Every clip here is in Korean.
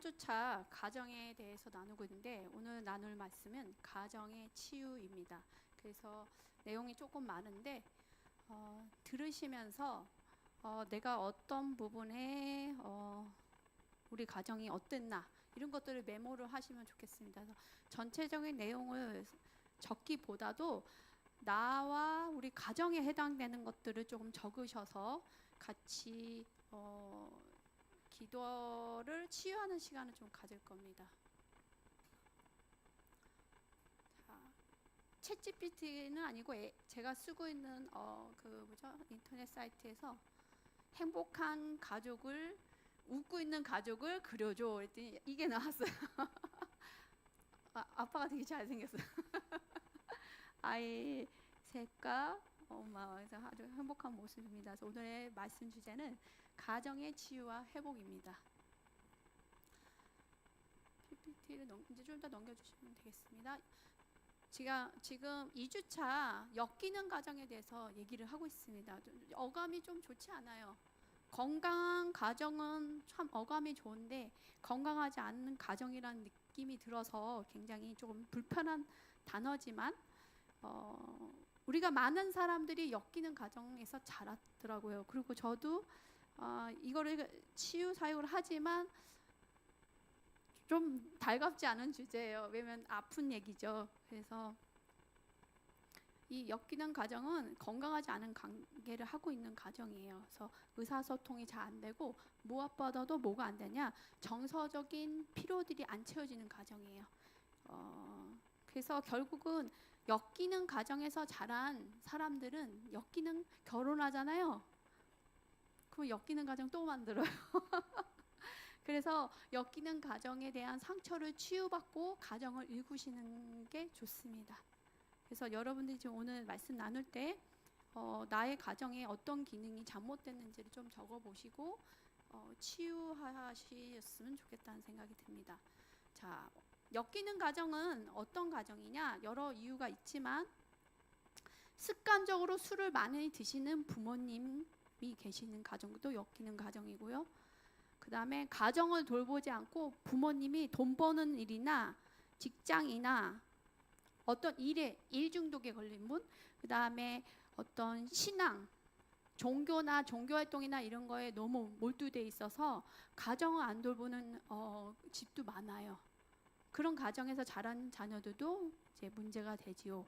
주차 가정에 대해서 나누고 있는데 오늘 나눌 말씀은 가정의 치유입니다. 그래서 내용이 조금 많은데 들으시면서 내가 어떤 부분에 우리 가정이 어땠나 이런 것들을 메모를 하시면 좋겠습니다. 그래서 전체적인 내용을 적기보다도 나와 우리 가정에 해당되는 것들을 조금 적으셔서 같이 기도를 치유하는 시간을 좀 가질 겁니다. 자, 챗GPT는 아니고 제가 쓰고 있는 인터넷 사이트에서 행복한 가족을 웃고 있는 가족을 그려줘 그랬더니 이게 나왔어요. 아빠가 되게 잘생겼어요. 아이 셋과 엄마에서 아주 행복한 모습입니다. 그래서 오늘의 말씀 주제는 가정의 치유와 회복입니다. PPT를 이제 좀 더 넘겨주시면 되겠습니다. 제가 지금 2주차 엮이는 가정에 대해서 얘기를 하고 있습니다. 어감이 좀 좋지 않아요. 건강한 가정은 참 어감이 좋은데 건강하지 않은 가정이라는 느낌이 들어서 굉장히 조금 불편한 단어지만 우리가 많은 사람들이 엮이는 가정에서 자랐더라고요. 그리고 저도 이거를 치유 사역을 하지만 좀 달갑지 않은 주제예요. 왜냐면 아픈 얘기죠. 그래서 이 엮이는 가정은 건강하지 않은 관계를 하고 있는 가정이에요. 그래서 의사소통이 잘 안 되고 무엇보다도 뭐가 안 되냐? 정서적인 필요들이 안 채워지는 가정이에요. 그래서 결국은 엮이는 가정에서 자란 사람들은 엮이는 결혼하잖아요. 그럼 엮이는 가정 또 만들어요. 그래서 엮이는 가정에 대한 상처를 치유받고 가정을 일구시는 게 좋습니다. 그래서 여러분들이 지금 오늘 말씀 나눌 때 나의 가정에 어떤 기능이 잘못됐는지를 좀 적어보시고 치유하셨으면 좋겠다는 생각이 듭니다. 자, 엮이는 가정은 어떤 가정이냐? 여러 이유가 있지만 습관적으로 술을 많이 드시는 부모님이 계시는 가정도 엮이는 가정이고요. 그 다음에 가정을 돌보지 않고 부모님이 돈 버는 일이나 직장이나 어떤 일 중독에 걸린 분, 그 다음에 어떤 신앙, 종교나 종교활동이나 이런 거에 너무 몰두돼 있어서 가정을 안 돌보는 집도 많아요. 그런 가정에서 자란 자녀들도 이제 문제가 되지요.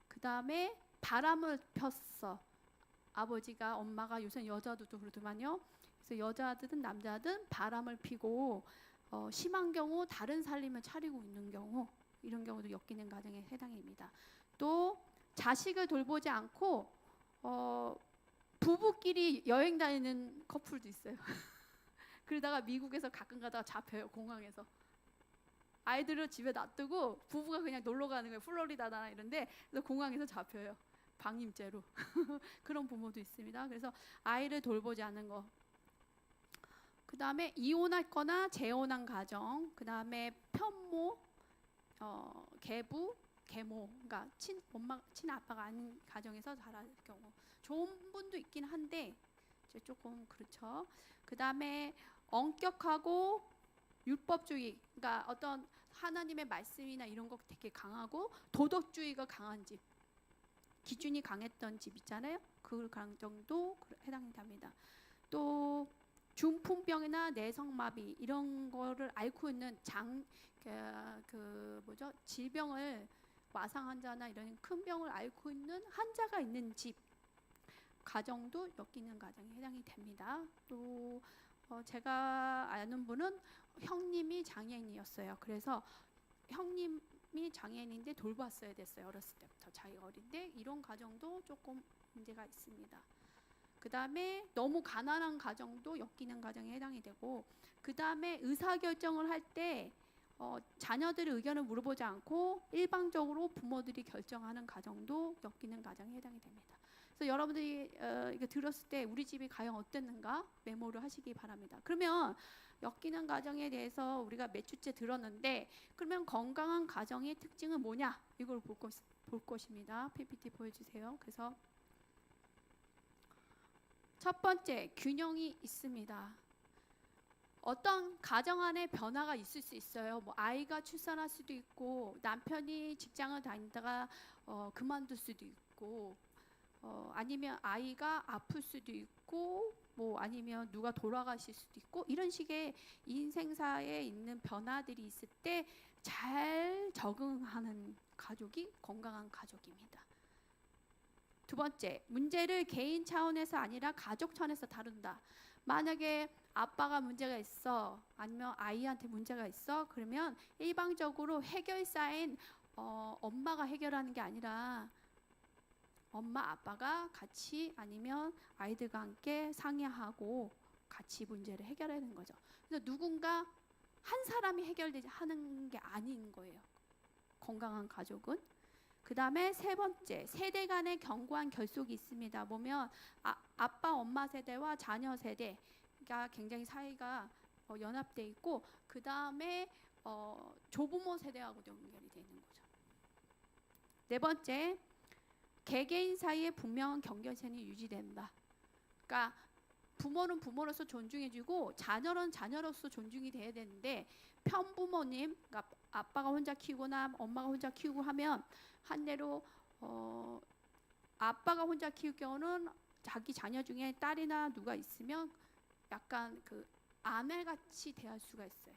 그 다음에 바람을 폈어. 아버지가 엄마가 요새 여자들도 그러더만요. 그래서 여자든 남자든 바람을 피고 심한 경우 다른 살림을 차리고 있는 경우 이런 경우도 엮이는 가정에 해당입니다. 또 자식을 돌보지 않고 부부끼리 여행 다니는 커플도 있어요. 그러다가 미국에서 가끔 가다가 잡혀요. 공항에서. 아이들을 집에 놔두고 부부가 그냥 놀러 가는 거예요. 플로리다나 이런데 그래서 공항에서 잡혀요. 방임죄로. 그런 부모도 있습니다. 그래서 아이를 돌보지 않는 거. 그 다음에 이혼했거나 재혼한 가정. 그 다음에 편모, 계부, 계모, 그러니까 친엄마, 친아빠가 아닌 가정에서 자랄 경우. 좋은 분도 있긴 한데 이제 조금 그렇죠. 그 다음에 엄격하고 율법주의, 그러니까 어떤 하나님의 말씀이나 이런 거 되게 강하고 도덕주의가 강한 집, 기준이 강했던 집 있잖아요. 그 가정도 해당이 됩니다. 또 중풍병이나 내성마비 이런 거를 앓고 있는 질병을 와상 환자나 이런 큰 병을 앓고 있는 환자가 있는 집 가정도 엮이는 가정에 해당이 됩니다. 또 제가 아는 분은 형님이 장애인이었어요. 그래서 형님이 장애인인데 돌봤어야 됐어요. 어렸을 때부터 자기가 어린데 이런 가정도 조금 문제가 있습니다. 그 다음에 너무 가난한 가정도 엮이는 가정에 해당이 되고 그 다음에 의사결정을 할 때 자녀들의 의견을 물어보지 않고 일방적으로 부모들이 결정하는 가정도 엮이는 가정에 해당이 됩니다. 그래서 여러분들이 이거 들었을 때 우리 집이 과연 어땠는가 메모를 하시기 바랍니다. 그러면 엮이는 가정에 대해서 우리가 몇 주째 들었는데 그러면 건강한 가정의 특징은 뭐냐? 이걸 볼 것입니다. PPT 보여주세요. 그래서 첫 번째, 균형이 있습니다. 어떤 가정 안에 변화가 있을 수 있어요. 뭐 아이가 출산할 수도 있고 남편이 직장을 다니다가 그만둘 수도 있고 아니면 아이가 아플 수도 있고 뭐 아니면 누가 돌아가실 수도 있고 이런 식의 인생사에 있는 변화들이 있을 때 잘 적응하는 가족이 건강한 가족입니다. 두 번째, 문제를 개인 차원에서 아니라 가족 차원에서 다룬다. 만약에 아빠가 문제가 있어 아니면 아이한테 문제가 있어 그러면 일방적으로 해결사인 엄마가 해결하는 게 아니라 엄마 아빠가 같이 아니면 아이들과 함께 상의하고 같이 문제를 해결하는 거죠. 그래서 누군가 한 사람이 해결되지 하는 게 아닌 거예요. 건강한 가족은. 그 다음에 세 번째, 세대 간의 견고한 결속이 있습니다. 보면 아빠 엄마 세대와 자녀 세대가 굉장히 사이가 연합돼 있고 그 다음에 조부모 세대하고도 연결이 되어 있는 거죠. 네 번째, 개개인 사이에 분명한 경계선이 유지된다. 그러니까 부모는 부모로서 존중해주고 자녀는 자녀로서 존중이 돼야 되는데 편부모님, 그러니까 아빠가 혼자 키우거나 엄마가 혼자 키우고 하면 한대로 아빠가 혼자 키울 경우는 자기 자녀 중에 딸이나 누가 있으면 약간 그 아내같이 대할 수가 있어요.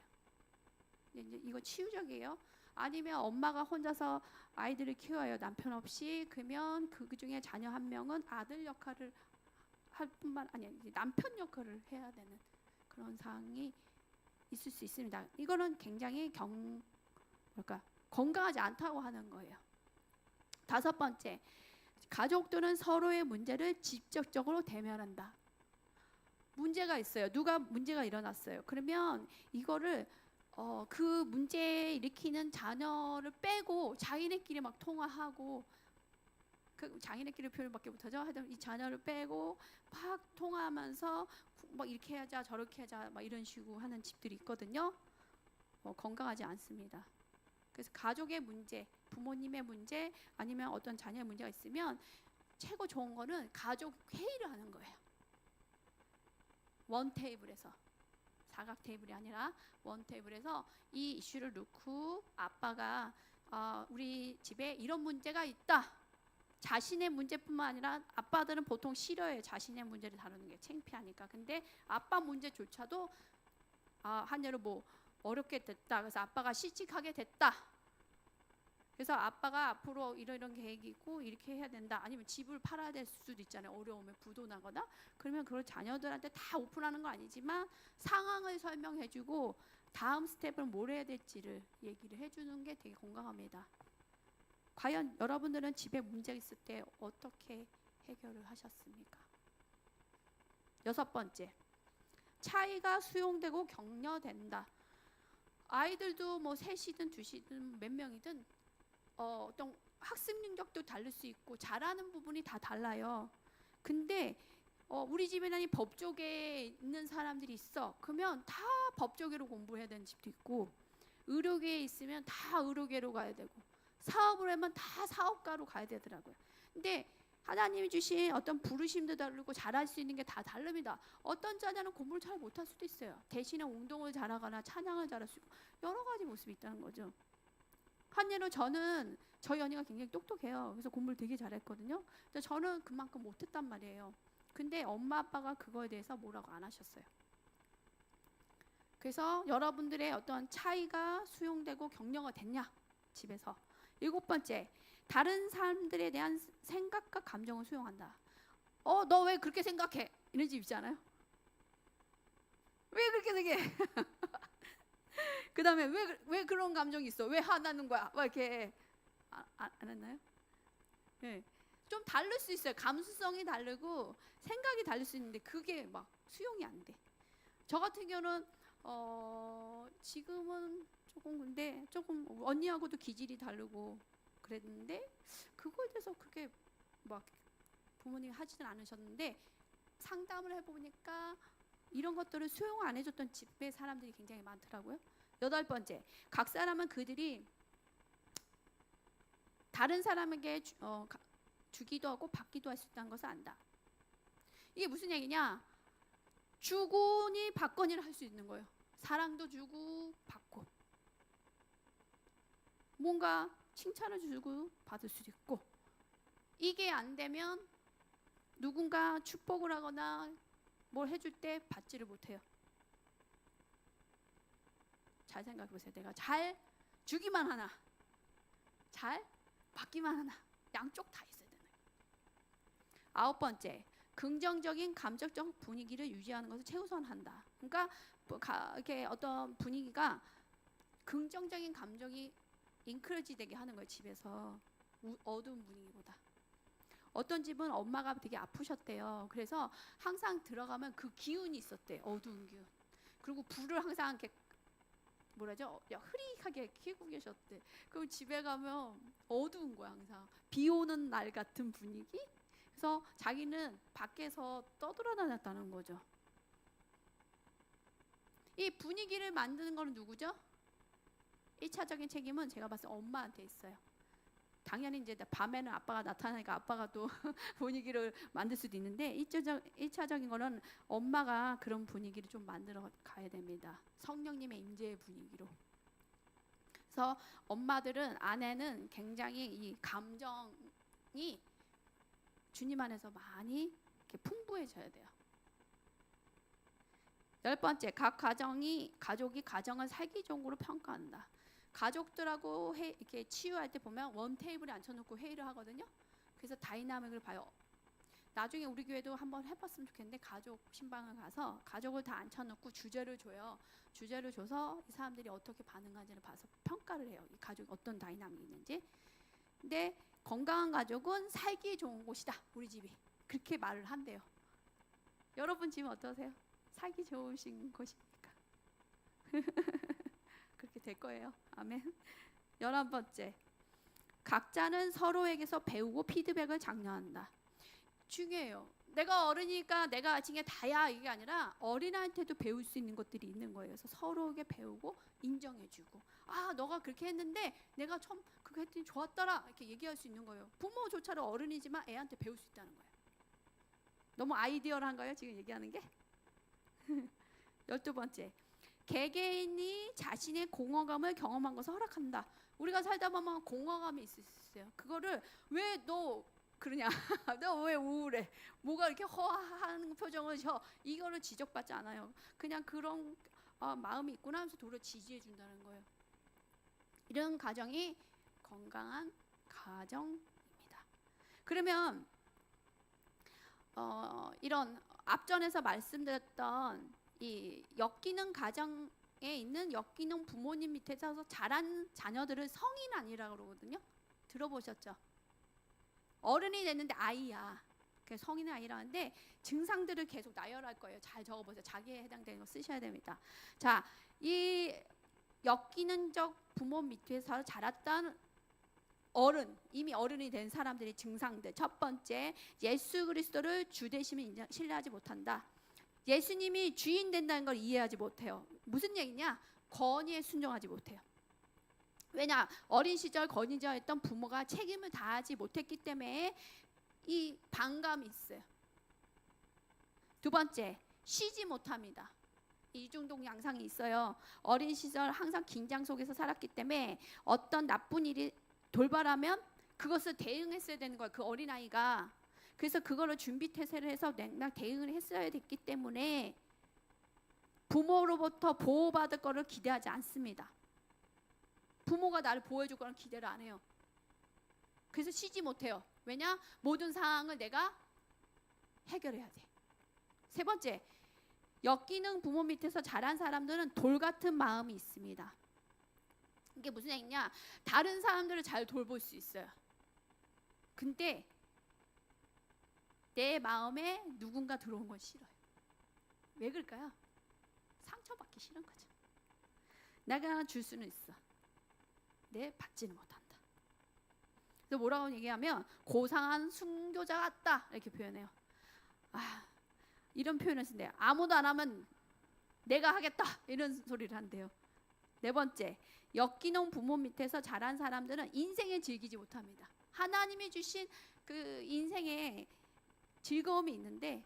이제 이거 치유적이에요. 아니면 엄마가 혼자서 아이들을 키워요. 남편 없이. 그러면 그 중에 자녀 한 명은 아들 역할을 할 뿐만 아니라 남편 역할을 해야 되는 그런 상황이 있을 수 있습니다. 이거는 굉장히 건강하지 않다고 하는 거예요. 다섯 번째, 가족들은 서로의 문제를 직접적으로 대면한다. 문제가 있어요. 누가 문제가 일어났어요. 그러면 이거를 그 문제 일으키는 자녀를 빼고 자기네끼리 막 통화하고 그 자기네끼리 표현밖에 못하죠. 하여튼 이 자녀를 빼고 막 통화하면서 막 이렇게 하자 저렇게 하자 막 이런 식으로 하는 집들이 있거든요. 건강하지 않습니다. 그래서 가족의 문제, 부모님의 문제 아니면 어떤 자녀의 문제가 있으면 최고 좋은 거는 가족 회의를 하는 거예요. 원 테이블에서. 사각 테이블이 아니라 원 테이블에서 이 이슈를 놓고 아빠가 우리 집에 이런 문제가 있다. 자신의 문제뿐만 아니라 아빠들은 보통 싫어해요. 자신의 문제를 다루는 게 창피하니까. 근데 아빠 문제조차도 한예로 뭐 어렵게 됐다. 그래서 아빠가 실직하게 됐다. 그래서 아빠가 앞으로 이런 계획이 있고 이렇게 해야 된다. 아니면 집을 팔아야 될 수도 있잖아요. 어려우면 부도 나거나. 그러면 그걸 자녀들한테 다 오픈하는 거 아니지만 상황을 설명해주고 다음 스텝은 뭘 해야 될지를 얘기를 해주는 게 되게 건강합니다. 과연 여러분들은 집에 문제가 있을 때 어떻게 해결을 하셨습니까? 여섯 번째, 차이가 수용되고 격려된다. 아이들도 뭐 셋이든 둘이든 몇 명이든 어떤 학습 능력도 다를 수 있고 잘하는 부분이 다 달라요. 근데 우리 집에는 법조계에 있는 사람들이 있어. 그러면 다 법조계로 공부해야 되는 집도 있고 의료계에 있으면 다 의료계로 가야 되고 사업을 하면 다 사업가로 가야 되더라고요. 근데 하나님이 주신 어떤 부르심도 다르고 잘할 수 있는 게 다 다릅니다. 어떤 자녀는 공부를 잘 못할 수도 있어요. 대신에 운동을 잘하거나 찬양을 잘할 수 있고 여러 가지 모습이 있다는 거죠. 한 예로 저는 저희 언니가 굉장히 똑똑해요. 그래서 공부를 되게 잘했거든요. 근데 저는 그만큼 못했단 말이에요. 근데 엄마 아빠가 그거에 대해서 뭐라고 안 하셨어요. 그래서 여러분들의 어떤 차이가 수용되고 격려가 됐냐? 집에서. 일곱 번째, 다른 사람들에 대한 생각과 감정을 수용한다. 너 왜 그렇게 생각해? 이런 집 있잖아요. 왜 그렇게 생각해? 그 다음에 왜 그런 감정이 있어? 왜 화나는 거야? 막 이렇게 안 했나요? 네. 좀 다를 수 있어요. 감수성이 다르고 생각이 다를 수 있는데 그게 막 수용이 안 돼. 저 같은 경우는 지금은 조금 근데 조금 언니하고도 기질이 다르고 그랬는데 그거에 대해서 그렇게 막 부모님이 하지는 않으셨는데 상담을 해보니까 이런 것들을 수용 안 해줬던 집의 사람들이 굉장히 많더라고요. 여덟 번째, 각 사람은 그들이 다른 사람에게 주기도 하고 받기도 할 수 있다는 것을 안다. 이게 무슨 얘기냐? 주거니 받거니를 할 수 있는 거예요. 사랑도 주고 받고, 뭔가 칭찬을 주고 받을 수도 있고, 이게 안 되면 누군가 축복을 하거나 뭘 해줄 때 받지를 못해요. 잘 생각해 보세요. 내가 잘 주기만 하나, 잘 받기만 하나, 양쪽 다 있어야 되는 거예요. 9번째, 긍정적인 감정적 분위기를 유지하는 것을 최우선한다. 그러니까 이렇게 어떤 분위기가 긍정적인 감정이 인크레지 되게 하는 거예요. 집에서 어두운 분위기보다. 어떤 집은 엄마가 되게 아프셨대요. 그래서 항상 들어가면 그 기운이 있었대요. 어두운 기운. 그리고 불을 항상 이렇게 뭐라죠? 흐릿하게 켜고 계셨대. 그럼 집에 가면 어두운 거야. 항상 비 오는 날 같은 분위기. 그래서 자기는 밖에서 떠돌아다녔다는 거죠. 이 분위기를 만드는 건 누구죠? 1차적인 책임은 제가 봤을 때 엄마한테 있어요. 당연히 이제 밤에는 아빠가 나타나니까 아빠가 또 분위기를 만들 수도 있는데 1차적인 거는 엄마가 그런 분위기를 좀 만들어 가야 됩니다. 성령님의 임재의 분위기로. 그래서 엄마들은, 아내는 굉장히 이 감정이 주님 안에서 많이 이렇게 풍부해져야 돼요. 10번째, 가족이 가정을 살기종으로 평가한다. 가족들하고 이렇게 치유할 때 보면 원 테이블에 앉혀놓고 회의를 하거든요. 그래서 다이나믹을 봐요. 나중에 우리 교회도 한번 해봤으면 좋겠는데, 가족 신방을 가서 가족을 다 앉혀놓고 주제를 줘요. 주제를 줘서 이 사람들이 어떻게 반응하는지를 봐서 평가를 해요. 이 가족이 어떤 다이나믹이 있는지. 근데 건강한 가족은 살기 좋은 곳이다. 우리 집이 그렇게 말을 한대요. 여러분 집은 어떠세요? 살기 좋으신 곳입니까? 그렇게 될 거예요. 아멘. 11번째, 각자는 서로에게서 배우고 피드백을 장려한다. 중요해요. 내가 어른이니까 내가 아직 다야, 이게 아니라 어린아이한테도 배울 수 있는 것들이 있는 거예요. 그래서 서로에게 배우고 인정해주고, 아, 너가 그렇게 했는데 내가 처음 그거 했더니 좋았더라, 이렇게 얘기할 수 있는 거예요. 부모조차도 어른이지만 애한테 배울 수 있다는 거예요. 너무 아이디어한가요, 지금 얘기하는 게? 12번째, 개개인이 자신의 공허감을 경험한 것을 허락한다. 우리가 살다 보면 공허감이 있을 수 있어요. 그거를 왜 너 그러냐, 너 왜 우울해, 뭐가 이렇게 허한 표정을 져, 이거를 지적받지 않아요. 그냥 그런 마음이 있구나 하면서 도리어 지지해 준다는 거예요. 이런 가정이 건강한 가정입니다. 그러면 이런 앞전에서 말씀드렸던 이 역기능 가정에 있는 역기능 부모님 밑에서 자란 자녀들을 성인 아니라고 그러거든요. 들어보셨죠? 어른이 됐는데 아이야. 성인은 아니라는데 증상들을 계속 나열할 거예요. 잘 적어보세요. 자기에 해당되는 거 쓰셔야 됩니다. 자, 이 역기능적 부모 밑에서 자랐던 어른, 이미 어른이 된 사람들의 증상들. 첫 번째, 예수 그리스도를 주 되심을 신뢰하지 못한다. 예수님이 주인 된다는 걸 이해하지 못해요. 무슨 얘기냐? 권위에 순종하지 못해요. 왜냐? 어린 시절 권위자였던 부모가 책임을 다하지 못했기 때문에 이 반감이 있어요. 두 번째, 쉬지 못합니다. 이중동 양상이 있어요. 어린 시절 항상 긴장 속에서 살았기 때문에 어떤 나쁜 일이 돌발하면 그것을 대응했어야 되는 거예요. 그 어린아이가. 그래서 그거를 준비태세를 해서 냉면 대응을 했어야 됐기 때문에 부모로부터 보호받을 거를 기대하지 않습니다. 부모가 나를 보호해줄 거는 기대를 안 해요. 그래서 쉬지 못해요. 왜냐? 모든 상황을 내가 해결해야 돼. 세 번째, 역기능 부모 밑에서 자란 사람들은 돌 같은 마음이 있습니다. 이게 무슨 얘기냐? 다른 사람들을 잘 돌볼 수 있어요. 근데 내 마음에 누군가 들어온 건 싫어요. 왜 그럴까요? 상처받기 싫은 거죠. 내가 줄 수는 있어. 내 받지는 못한다. 그래서 뭐라고 얘기하면 고상한 순교자 같다, 이렇게 표현해요. 이런 표현을 쓰는데 아무도 안 하면 내가 하겠다, 이런 소리를 한대요. 네 번째, 역기능 부모 밑에서 자란 사람들은 인생을 즐기지 못합니다. 하나님이 주신 그 인생에 즐거움이 있는데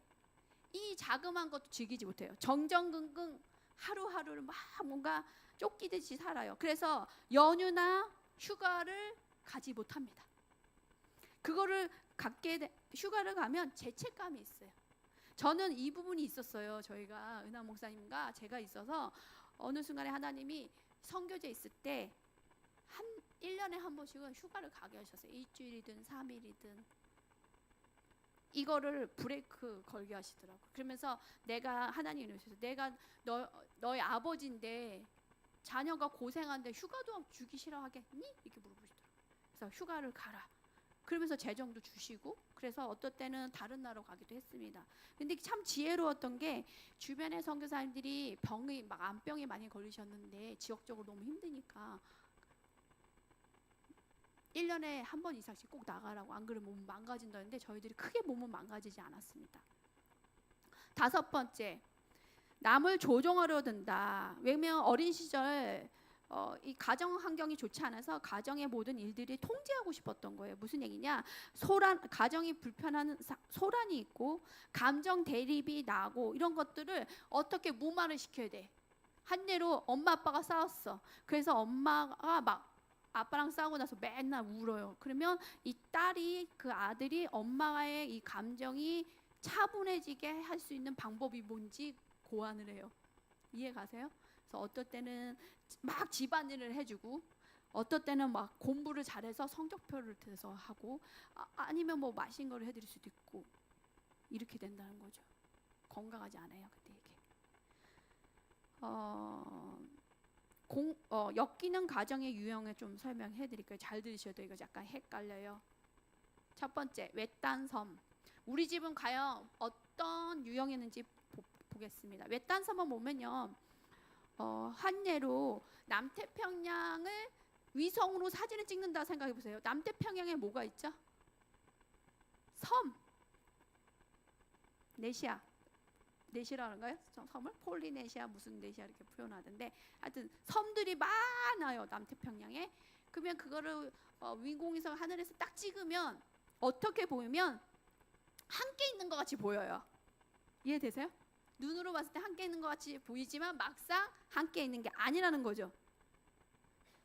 이 자그마한 것도 즐기지 못해요. 정정긍긍 하루하루를 막 뭔가 쫓기듯이 살아요. 그래서 연휴나 휴가를 가지 못합니다. 그거를 휴가를 가면 죄책감이 있어요. 저는 이 부분이 있었어요. 저희가 은하 목사님과 제가 있어서 어느 순간에 하나님이 선교제 있을 때 1년에 한 번씩은 휴가를 가게 하셨어요. 일주일이든 3일이든 이거를 브레이크 걸게 하시더라고요. 그러면서 내가 하나님이 이러셔서 내가 너의 아버지인데 자녀가 고생하는데 휴가도 주기 싫어하겠니? 이렇게 물어보시더라고요. 그래서 휴가를 가라. 그러면서 재정도 주시고 그래서 어떨 때는 다른 나라로 가기도 했습니다. 근데 참 지혜로웠던 게 주변의 선교사님들이 병이 막 암병에 많이 걸리셨는데 지역적으로 너무 힘드니까 1년에 한 번 이상씩 꼭 나가라고, 안 그러면 몸 망가진다는데 저희들이 크게 몸은 망가지지 않았습니다. 5번째, 남을 조종하려 든다. 왜냐면 어린 시절 이 가정 환경이 좋지 않아서 가정의 모든 일들이 통제하고 싶었던 거예요. 무슨 얘기냐? 가정이 불편한 소란이 있고 감정 대립이 나고 이런 것들을 어떻게 무마를 시켜야 돼. 한 예로 엄마 아빠가 싸웠어. 그래서 엄마가 막 아빠랑 싸우고 나서 맨날 울어요. 그러면 이 딸이, 그 아들이 엄마의 이 감정이 차분해지게 할 수 있는 방법이 뭔지 고안을 해요. 이해 가세요? 그래서 어떨 때는 막 집안일을 해주고 어떨 때는 막 공부를 잘해서 성적표를 대서 하고 아니면 뭐 맛있는 거를 해드릴 수도 있고 이렇게 된다는 거죠. 건강하지 않아요. 그때 이게. 엮이는 가정의 유형을 좀 설명해 드릴게요. 잘 들으셔야 돼요. 이거 약간 헷갈려요. 첫 번째, 외딴섬. 우리 집은 과연 어떤 유형이었는지 보겠습니다. 외딴섬을 보면요, 한 예로 남태평양을 위성으로 사진을 찍는다 생각해 보세요. 남태평양에 뭐가 있죠? 섬. 네시라는가요? 섬을 폴리네시아 무슨 네시아 이렇게 표현하던데 하여튼 섬들이 많아요. 남태평양에. 그러면 그거를 위공에서 하늘에서 딱 찍으면 어떻게 보이면 함께 있는 것 같이 보여요. 이해되세요? 눈으로 봤을 때 함께 있는 것 같이 보이지만 막상 함께 있는 게 아니라는 거죠.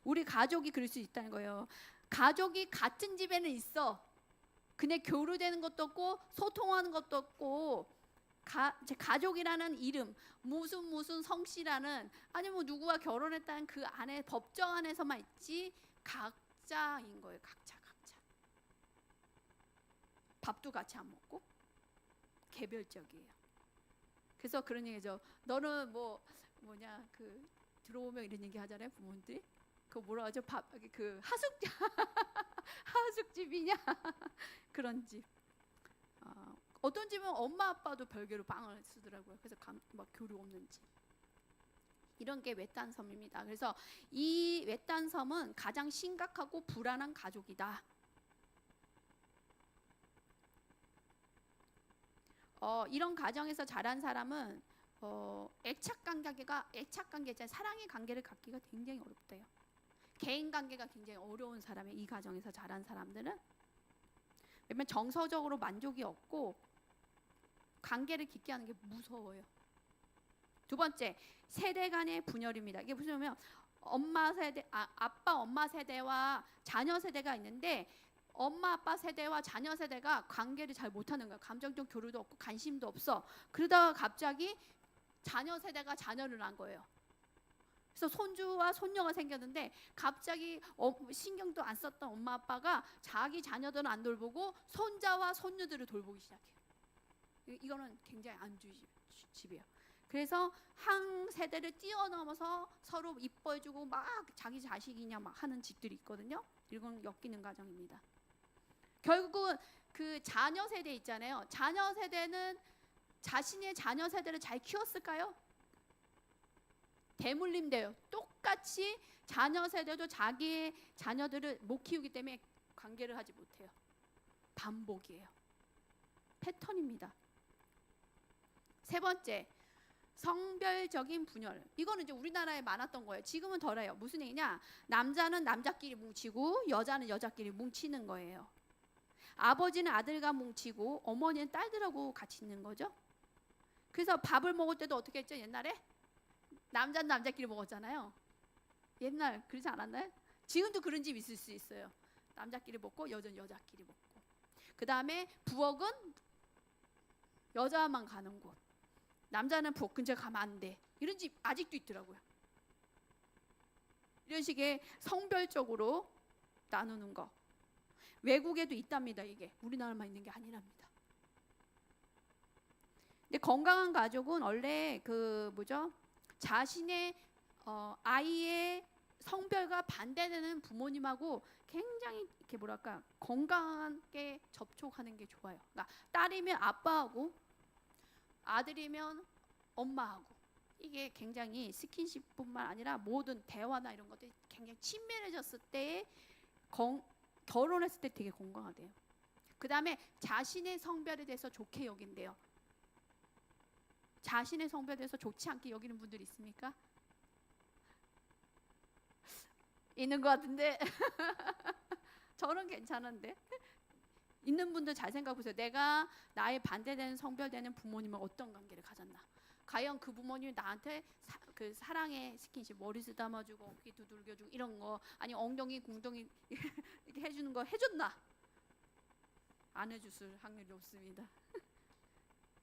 우리 가족이 그럴 수 있다는 거예요. 가족이 같은 집에는 있어. 근데 교류되는 것도 없고 소통하는 것도 없고 가족이라는 이름, 무슨 성씨라는, 아니면 누구와 결혼했다는 그 안에 법정 안에서만 있지 각자인 거예요. 각자. 밥도 같이 안 먹고 개별적이에요. 그래서 그런 얘기죠. 너는 들어오면 이런 얘기 하잖아요. 부모님들이. 그거 뭐라 하죠? 그 하숙집이냐? 그런 집. 어떤 집은 엄마 아빠도 별개로 방을 쓰더라고요. 그래서 막 교류 없는 집. 이런 게 외딴섬입니다. 그래서 이 외딴섬은 가장 심각하고 불안한 가족이다. 이런 가정에서 자란 사람은 애착 관계자, 사랑의 관계를 갖기가 굉장히 어렵대요. 개인 관계가 굉장히 어려운 사람이 이 가정에서 자란 사람들은, 왜냐면 정서적으로 만족이 없고 관계를 깊게 하는 게 무서워요. 2번째, 세대 간의 분열입니다. 이게 무슨 아빠 엄마 세대와 자녀 세대가 있는데 엄마 아빠 세대와 자녀 세대가 관계를 잘 못하는 거예요. 감정적 교류도 없고 관심도 없어. 그러다가 갑자기 자녀 세대가 자녀를 낳은 거예요. 그래서 손주와 손녀가 생겼는데 갑자기 신경도 안 썼던 엄마 아빠가 자기 자녀들은 안 돌보고 손자와 손녀들을 돌보기 시작해요. 이거는 굉장히 안 좋은 집이에요. 그래서 한 세대를 뛰어넘어서 서로 이뻐해주고 막 자기 자식이냐 막 하는 집들이 있거든요. 이건 엮이는 가정입니다. 결국은 그 자녀 세대 있잖아요. 자녀 세대는 자신의 자녀 세대를 잘 키웠을까요? 대물림돼요. 똑같이 자녀 세대도 자기의 자녀들을 못 키우기 때문에 관계를 하지 못해요. 반복이에요. 패턴입니다. 3번째, 성별적인 분열. 이거는 이제 우리나라에 많았던 거예요. 지금은 덜해요. 무슨 얘기냐? 남자는 남자끼리 뭉치고 여자는 여자끼리 뭉치는 거예요. 아버지는 아들과 뭉치고 어머니는 딸들하고 같이 있는 거죠. 그래서 밥을 먹을 때도 어떻게 했죠? 옛날에 남자는 남자끼리 먹었잖아요. 옛날 그러지 않았나요? 지금도 그런 집 있을 수 있어요. 남자끼리 먹고 여자는 여자끼리 먹고. 그 다음에 부엌은 여자만 가는 곳. 남자는 부엌 근처에 가면 안 돼. 이런 집 아직도 있더라고요. 이런 식의 성별적으로 나누는 거. 외국에도 있답니다. 이게 우리나라만 있는 게 아니랍니다. 근데 건강한 가족은 원래 그 뭐죠? 자신의 아이의 성별과 반대되는 부모님하고 굉장히 이렇게 뭐랄까 건강하게 접촉하는 게 좋아요. 그러니까 딸이면 아빠하고 아들이면 엄마하고 이게 굉장히 스킨십뿐만 아니라 모든 대화나 이런 것들이 굉장히 친밀해졌을 때 결혼했을 때 되게 건강하대요. 그 다음에 자신의 성별에 대해서 좋게 여긴대요. 자신의 성별에 대해서 좋지 않게 여기는 분들 있습니까? 있는 것 같은데 저는 괜찮은데 있는 분들 잘 생각해 보세요. 내가 나의 반대되는 성별되는 부모님은 어떤 관계를 가졌나? 과연 그 부모님이 나한테 그 사랑의 스킨십, 머리 쓰다마주고 귀 두들겨주고 이런 거, 아니 엉덩이 궁덩이 이렇게 해주는 거 해줬나? 안 해줬을 확률이 높습니다.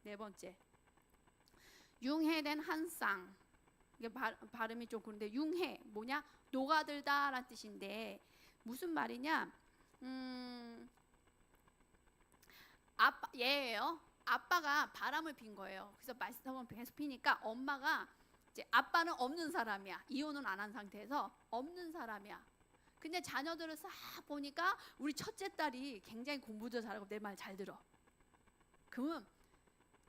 네 번째, 융해된 한 쌍. 이게 발음이 좀 그런데 융해 뭐냐? 녹아들다라는 뜻인데 무슨 말이냐? 아빠 얘예요. 아빠가 바람을 핀 거예요. 그래서 말썽을 계속 피니까 엄마가 이제 아빠는 없는 사람이야. 이혼은 안 한 상태에서 없는 사람이야. 근데 자녀들을 싹 보니까 우리 첫째 딸이 굉장히 공부도 잘하고 내 말 잘 들어. 그러면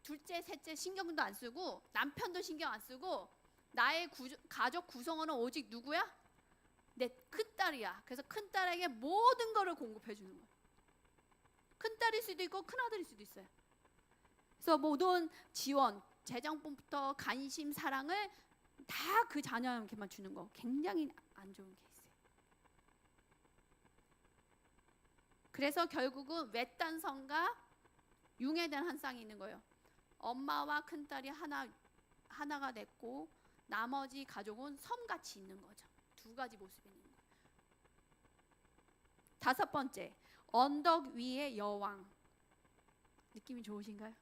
둘째, 셋째 신경도 안 쓰고 남편도 신경 안 쓰고 나의 가족 구성원은 오직 누구야? 내 큰딸이야. 그래서 큰딸에게 모든 거를 공급해 주는 거야. 큰딸일 수도 있고 큰아들일 수도 있어요. 그래서 모든 지원, 재정부터 관심, 사랑을 다 그 자녀한테만 주는 거 굉장히 안 좋은 케이스예요. 그래서 결국은 외딴성과 융해된 한 쌍이 있는 거예요. 엄마와 큰딸이 하나가 됐고 나머지 가족은 섬같이 있는 거죠. 두 가지 모습이 있는 거예요. 다섯 번째, 언덕 위의 여왕. 느낌이 좋으신가요?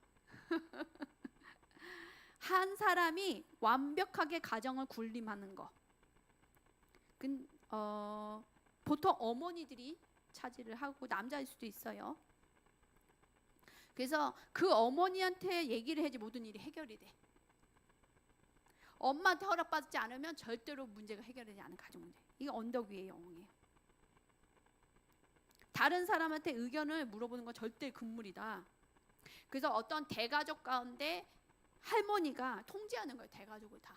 한 사람이 완벽하게 가정을 군림하는 거. 보통 어머니들이 차지를 하고 남자일 수도 있어요. 그래서 그 어머니한테 얘기를 해야지 모든 일이 해결이 돼. 엄마한테 허락받지 않으면 절대로 문제가 해결되지 않은 가정 문제. 이게 언덕 위의 영웅이에요. 다른 사람한테 의견을 물어보는 건 절대 금물이다. 그래서 어떤 대가족 가운데 할머니가 통제하는 거예요. 대가족을 다.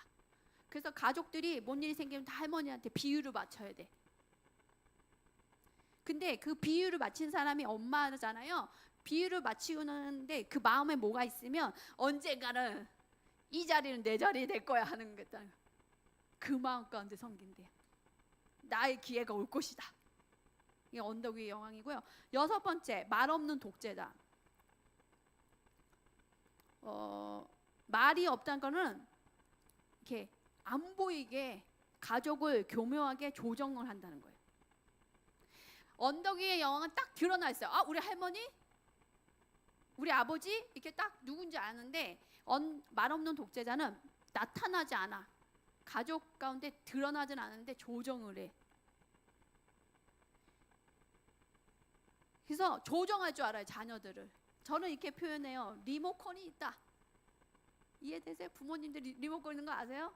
그래서 가족들이 뭔 일이 생기면 다 할머니한테 비유를 맞춰야 돼. 근데 그 비유를 맞힌 사람이 엄마잖아요. 비유를 맞추는데 그 마음에 뭐가 있으면 언젠가는 이 자리는 내 자리 될 거야 하는 게 있다. 그 마음 가운데 섬긴대요. 나의 기회가 올 것이다. 이게 언덕 위의 여왕이고요. 여섯 번째, 말 없는 독재자. 말이 없다는 거는 이렇게 안 보이게 가족을 교묘하게 조정을 한다는 거예요. 언덕 위의 여왕은 딱 드러나 있어요. 아, 우리 할머니? 우리 아버지? 이렇게 딱 누군지 아는데 말 없는 독재자는 나타나지 않아. 가족 가운데 드러나진 않는데 조정을 해. 그래서 조정할 줄 알아요. 자녀들을. 저는 이렇게 표현해요. 리모컨이 있다. 이해되세요? 부모님들 리모컨 있는 거 아세요?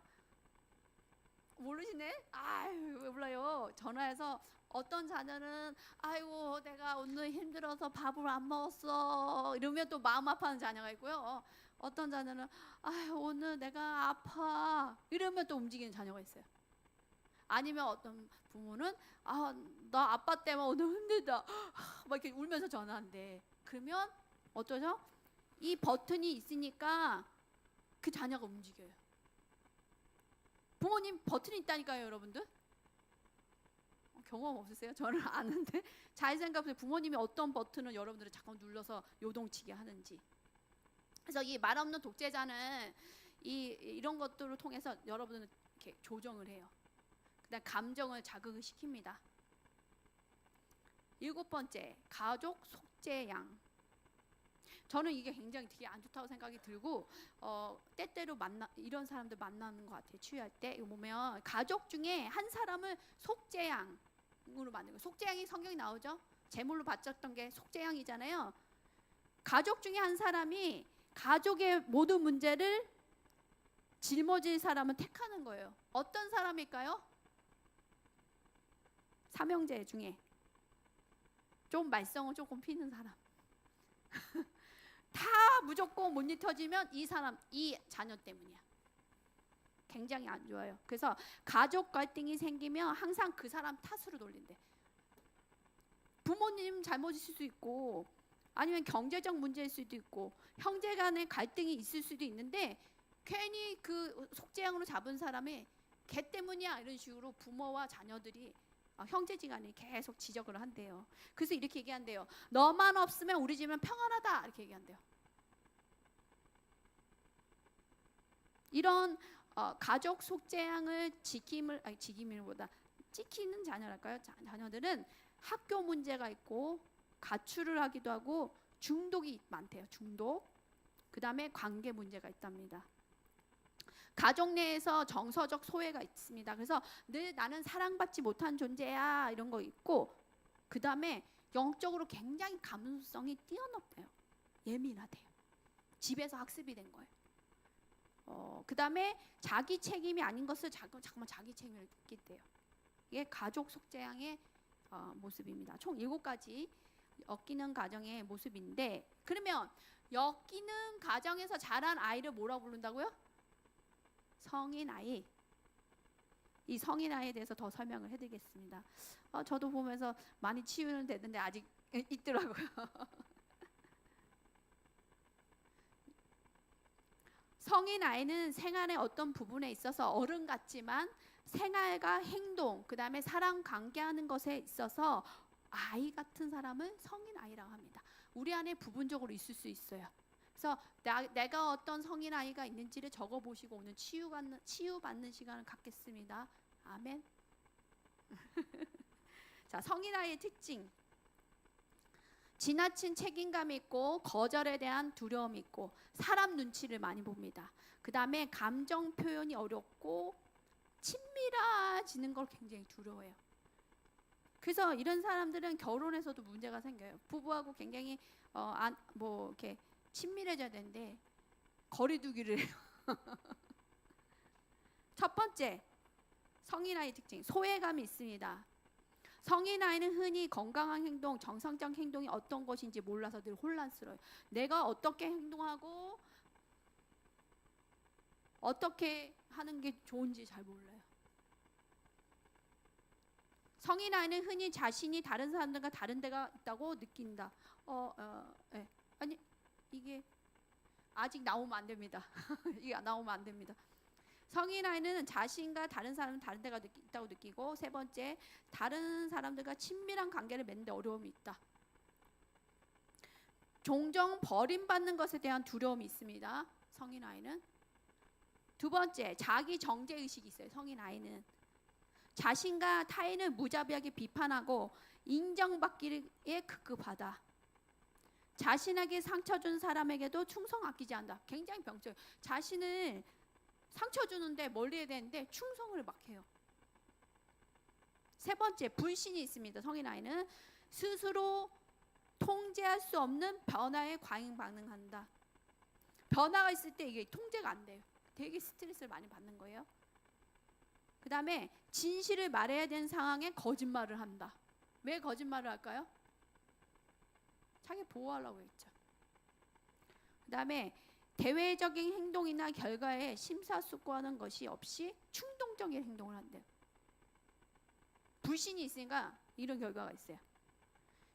모르시네? 아유, 왜 몰라요. 전화해서 어떤 자녀는 아이고 내가 오늘 힘들어서 밥을 안 먹었어 이러면 또 마음 아파하는 자녀가 있고요. 어떤 자녀는 아유 오늘 내가 아파 이러면 또 움직이는 자녀가 있어요. 아니면 어떤 부모는 아 나 아빠 때문에 오늘 힘들다 막 이렇게 울면서 전화한대. 그러면 어떠죠? 이 버튼이 있으니까 그 자녀가 움직여요. 부모님 버튼이 있다니까요, 여러분들. 경험 없으세요? 저는 아는데 잘 생각해보세요. 부모님이 어떤 버튼을 여러분들을 자꾸 눌러서 요동치게 하는지. 그래서 이 말 없는 독재자는 이런 것들을 통해서 여러분은 이렇게 조정을 해요. 그다음 감정을 자극을 시킵니다. 7번째, 가족 속죄양. 저는 이게 굉장히 되게 안 좋다고 생각이 들고 때때로 이런 사람들 만나는 것 같아요. 치유할 때 이거 보면 가족 중에 한 사람을 속죄양으로 만든 거예요. 속죄양이 성경에 나오죠. 제물로 바쳤던 게 속죄양이잖아요. 가족 중에 한 사람이 가족의 모든 문제를 짊어질 사람은 택하는 거예요. 어떤 사람일까요? 삼형제 중에 좀 말썽을 조금 피는 사람. 다 무조건 못 잊혀지면 이 사람, 이 자녀 때문이야. 굉장히 안 좋아요. 그래서 가족 갈등이 생기면 항상 그 사람 탓으로 돌린대. 부모님 잘못일 수도 있고 아니면 경제적 문제일 수도 있고 형제 간의 갈등이 있을 수도 있는데 괜히 그 속죄양으로 잡은 사람이 걔 때문이야 이런 식으로 부모와 자녀들이 형제지간에 계속 지적을 한대요. 그래서 이렇게 얘기한대요. 너만 없으면 우리 집은 평안하다 이렇게 얘기한대요. 이런 가족 속죄양을 지킴을보다 찍히는 자녀랄까요? 자녀들은 학교 문제가 있고 가출을 하기도 하고 중독이 많대요. 중독. 그 다음에 관계 문제가 있답니다. 가족 내에서 정서적 소외가 있습니다. 그래서 늘 나는 사랑받지 못한 존재야 이런 거 있고 그 다음에 영적으로 굉장히 감수성이 뛰어났대요. 예민하대요. 집에서 학습이 된 거예요. 그 다음에 자기 책임이 아닌 것을 잠깐만 자기 책임을 느낀대요. 이게 가족 속죄양의 모습입니다. 총 7가지 엮이는 가정의 모습인데 그러면 엮이는 가정에서 자란 아이를 뭐라고 부른다고요? 성인 아이. 이 성인 아이에 대해서 더 설명을 해드리겠습니다. 저도 보면서 많이 치유는 되는데 아직 있더라고요. 성인 아이는 생활의 어떤 부분에 있어서 어른 같지만 생활과 행동, 그 다음에 사랑 관계하는 것에 있어서 아이 같은 사람은 성인 아이라고 합니다. 우리 안에 부분적으로 있을 수 있어요. 그래서 내가 어떤 성인 아이가 있는지를 적어보시고 오늘 치유받는 시간을 갖겠습니다. 아멘. 자, 성인 아이의 특징. 지나친 책임감이 있고 거절에 대한 두려움이 있고 사람 눈치를 많이 봅니다. 그 다음에 감정 표현이 어렵고 친밀해지는 걸 굉장히 두려워해요. 그래서 이런 사람들은 결혼에서도 문제가 생겨요. 부부하고 굉장히 이렇게 친밀해져야 되는데 거리두기를 해요. 첫 번째, 성인 아이 특징, 소외감이 있습니다. 성인 아이는 흔히 건강한 행동, 정상적 행동이 어떤 것인지 몰라서 늘 혼란스러워요. 내가 어떻게 행동하고 어떻게 하는 게 좋은지 잘 몰라요. 성인 아이는 흔히 자신이 다른 사람들과 다른 데가 있다고 느낀다. 네. 아니 이게 아직 나오면 안 됩니다. 이게 나오면 안 됩니다. 성인 아이는 자신과 다른 사람은 다른 데가 있다고 느끼고 세 번째, 다른 사람들과 친밀한 관계를 맺는데 어려움이 있다. 종종 버림받는 것에 대한 두려움이 있습니다. 성인 아이는. 두 번째, 자기 정죄의식이 있어요. 성인 아이는. 자신과 타인을 무자비하게 비판하고 인정받기에 급급하다. 자신에게 상처 준 사람에게도 충성 아끼지 않는다. 굉장히 병적이에요. 자신을 상처 주는데 멀리 해야 되는데 충성을 막 해요. 세 번째, 불신이 있습니다. 성인 아이는 스스로 통제할 수 없는 변화에 과잉 반응한다. 변화가 있을 때 이게 통제가 안 돼요. 되게 스트레스를 많이 받는 거예요. 그 다음에 진실을 말해야 되는 상황에 거짓말을 한다. 왜 거짓말을 할까요? 자기 보호하려고 했죠. 그 다음에 대외적인 행동이나 결과에 심사숙고하는 것이 없이 충동적인 행동을 한대요. 불신이 있으니까 이런 결과가 있어요.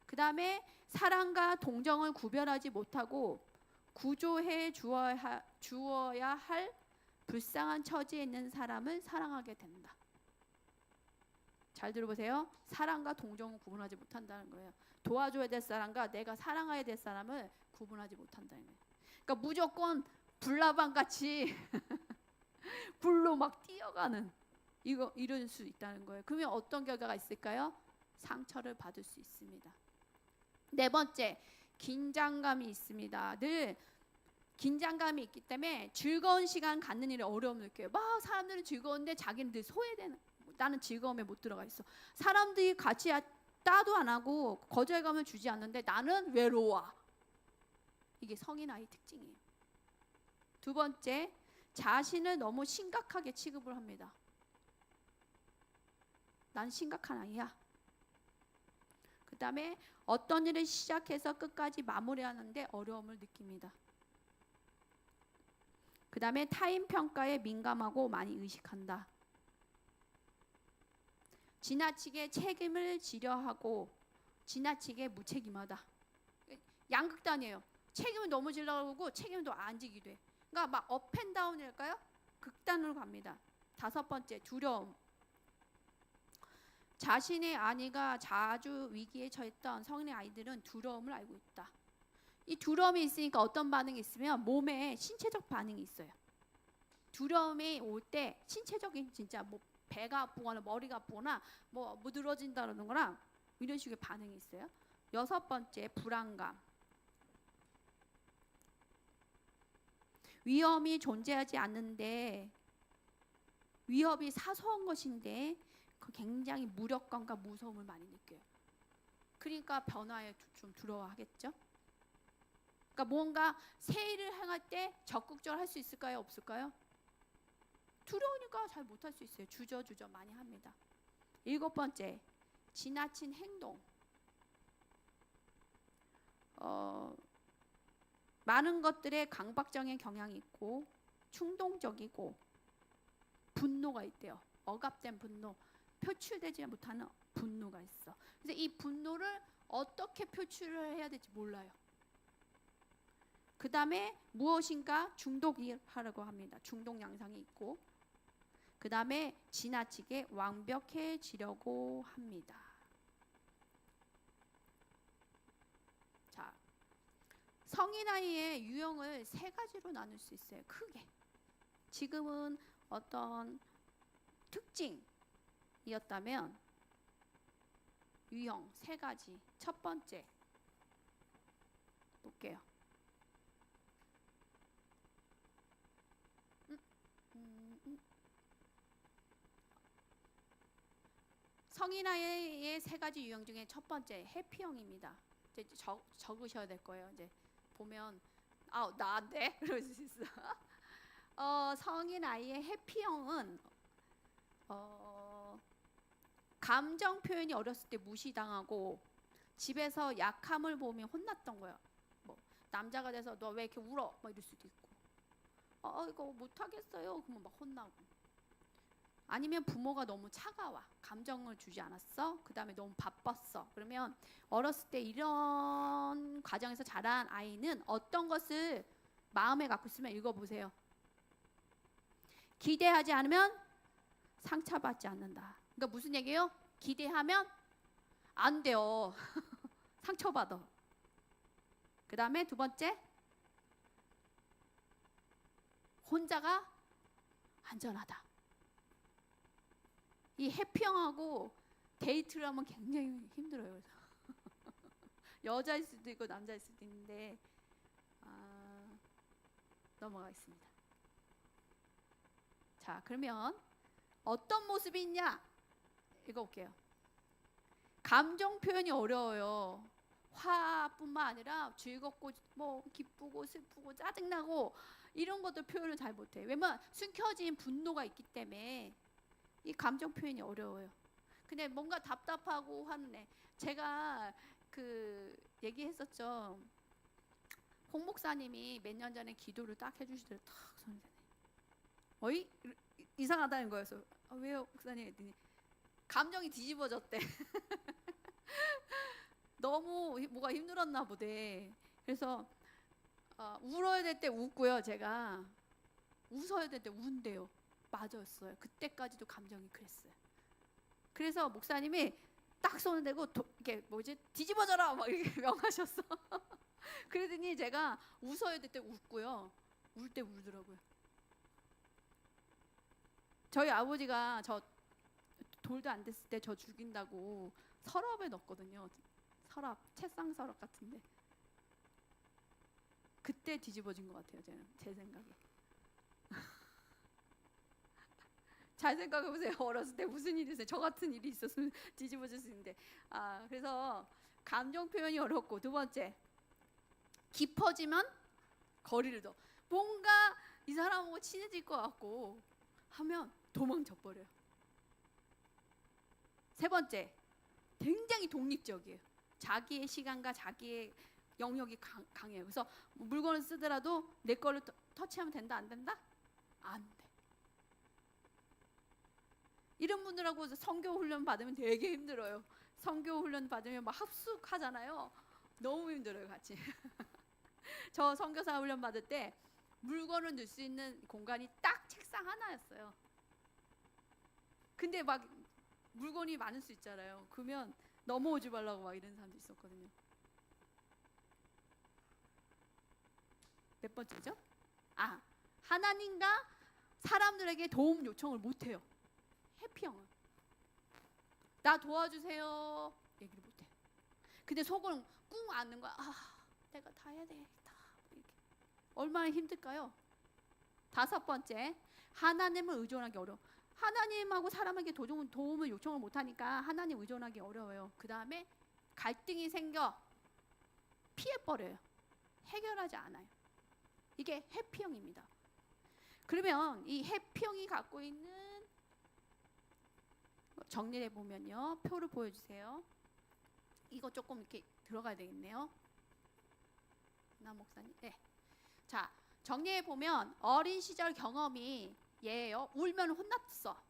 그 다음에 사랑과 동정을 구별하지 못하고 구조해 주어야 할 불쌍한 처지에 있는 사람을 사랑하게 된다. 잘 들어보세요. 사랑과 동정을 구분하지 못한다는 거예요. 도와줘야 될 사람과 내가 사랑해야 될 사람을 구분하지 못한다는 거예요. 그러니까 무조건 불나방 같이 불로 막 뛰어가는 이럴 수 있다는 거예요. 그러면 어떤 결과가 있을까요? 상처를 받을 수 있습니다. 네 번째, 긴장감이 있습니다. 늘 긴장감이 있기 때문에 즐거운 시간 갖는 일에 어려움을 느껴요. 막 사람들은 즐거운데 자기는 늘 소외되는, 나는 즐거움에 못 들어가 있어. 사람들이 같이 따도 안 하고 거절감을 주지 않는데 나는 외로워. 이게 성인 아이 특징이에요. 두 번째, 자신을 너무 심각하게 취급을 합니다. 난 심각한 아이야. 그 다음에 어떤 일을 시작해서 끝까지 마무리하는데 어려움을 느낍니다. 그 다음에 타인 평가에 민감하고 많이 의식한다. 지나치게 책임을 지려 하고 지나치게 무책임하다. 양극단이에요. 책임을 너무 지려고 책임도 안 지기도 해. 그러니까 막 업앤다운일까요? 극단으로 갑니다. 다섯 번째, 두려움. 자신의 아이가 자주 위기에 처했던 성인의 아이들은 두려움을 알고 있다. 이 두려움이 있으니까 어떤 반응이 있으면 몸에 신체적 반응이 있어요. 두려움이 올 때 신체적인 진짜 뭐 배가 아프거나 머리가 아프거나 뭐 무드러진다는 거랑 이런 식의 반응이 있어요. 여섯 번째, 불안감. 위험이 존재하지 않는데 위협이 사소한 것인데 굉장히 무력감과 무서움을 많이 느껴요. 그러니까 변화에 좀 두려워하겠죠. 그러니까 뭔가 새 일을 행할 때 적극적으로 할 수 있을까요? 없을까요? 두려우니까 잘 못할 수 있어요. 주저주저 많이 합니다. 일곱 번째, 지나친 행동. 많은 것들에 강박적인 경향이 있고 충동적이고 분노가 있대요. 억압된 분노, 표출되지 못하는 분노가 있어. 그래서 이 분노를 어떻게 표출을 해야 될지 몰라요. 그 다음에 무엇인가 중독하려고 합니다. 중독 양상이 있고, 그 다음에 지나치게 완벽해지려고 합니다. 자, 성인 아이의 유형을 세 가지로 나눌 수 있어요. 크게. 지금은 어떤 특징이었다면 유형 세 가지. 첫 번째 볼게요. 성인 아이의 세 가지 유형 중에 첫 번째 해피형입니다. 이제 적으셔야 될 거예요. 이제 보면 나인데 그럴 수 있어. 성인 아이의 해피형은 감정 표현이 어렸을 때 무시당하고 집에서 약함을 보면 혼났던 거예요. 뭐 남자가 돼서 너 왜 이렇게 울어? 막 이럴 수도 있고. 이거 못 하겠어요. 그러면 막 혼나고. 아니면 부모가 너무 차가워. 감정을 주지 않았어. 그 다음에 너무 바빴어. 그러면 어렸을 때 이런 과정에서 자란 아이는 어떤 것을 마음에 갖고 있으면 읽어보세요. 기대하지 않으면 상처받지 않는다. 그러니까 무슨 얘기예요? 기대하면 안 돼요. 상처받아. 그 다음에 두 번째, 혼자가 안전하다. 이 해피형하고 데이트를 하면 굉장히 힘들어요. 여자일 수도 있고 남자일 수도 있는데 넘어가겠습니다. 자, 그러면 어떤 모습이 있냐? 읽어볼게요. 감정 표현이 어려워요. 화뿐만 아니라 즐겁고 뭐 기쁘고 슬프고 짜증나고 이런 것도 표현을 잘 못해요. 왜냐면 숨겨진 분노가 있기 때문에 이 감정 표현이 어려워요. 근데 뭔가 답답하고 하는 애. 제가 그 얘기했었죠. 홍 목사님이 몇 년 전에 기도를 딱 해주시더라고요. 탁 손을 어이? 이상하다는 거였어. 왜요 목사님? 했더니 감정이 뒤집어졌대. 너무 뭐가 힘들었나 보대. 그래서 울어야 될 때 웃고요. 제가 웃어야 될 때 운대요. 맞았어요. 그때까지도 감정이 그랬어요. 그래서 목사님이 딱 손을 대고 이렇게 뒤집어져라 막 이렇게 명하셨어. 그러더니 제가 웃어야 될 때 웃고요. 울 때 울더라고요. 저희 아버지가 저 돌도 안 됐을 때 저 죽인다고 서랍에 넣었거든요. 서랍, 책상 서랍 같은데. 그때 뒤집어진 것 같아요. 제 생각에. 잘 생각해보세요. 어렸을 때 무슨 일이 있어요? 저 같은 일이 있었으면 뒤집어질 수 있는데. 그래서 감정 표현이 어렵고, 두 번째, 깊어지면 거리를 둬. 뭔가 이 사람하고 친해질 것 같고 하면 도망쳐 버려요. 세 번째, 굉장히 독립적이에요. 자기의 시간과 자기의 영역이 강해요. 그래서 물건을 쓰더라도 내 거를 터치하면 된다, 안 된다? 안 돼. 이런 분들하고 선교 훈련 받으면 되게 힘들어요. 선교 훈련 받으면 막 합숙하잖아요. 너무 힘들어요, 같이. 저 선교사 훈련 받을 때 물건을 넣을 수 있는 공간이 딱 책상 하나였어요. 근데 막 물건이 많을 수 있잖아요. 그러면 넘어오지 말라고 막 이런 사람도 있었거든요. 몇 번째죠? 하나님과 사람들에게 도움 요청을 못해요. 회피형은. 나 도와주세요 얘기를 못해. 근데 속은 꿍 앓는 거야. 내가 다 해야 되겠다. 이렇게. 얼마나 힘들까요? 다섯 번째, 하나님을 의존하기 어려워. 하나님하고 사람에게 도움을 요청을 못하니까 하나님 의존하기 어려워요. 그 다음에 갈등이 생겨 피해버려요. 해결하지 않아요. 이게 회피형입니다. 그러면 이 회피형이 갖고 있는, 정리해 보면요, 표를 보여주세요. 이거 조금 이렇게 들어가야 되겠네요. 나 목사님. 네. 자, 정리해 보면 어린 시절 경험이 얘예요. 울면 혼났어.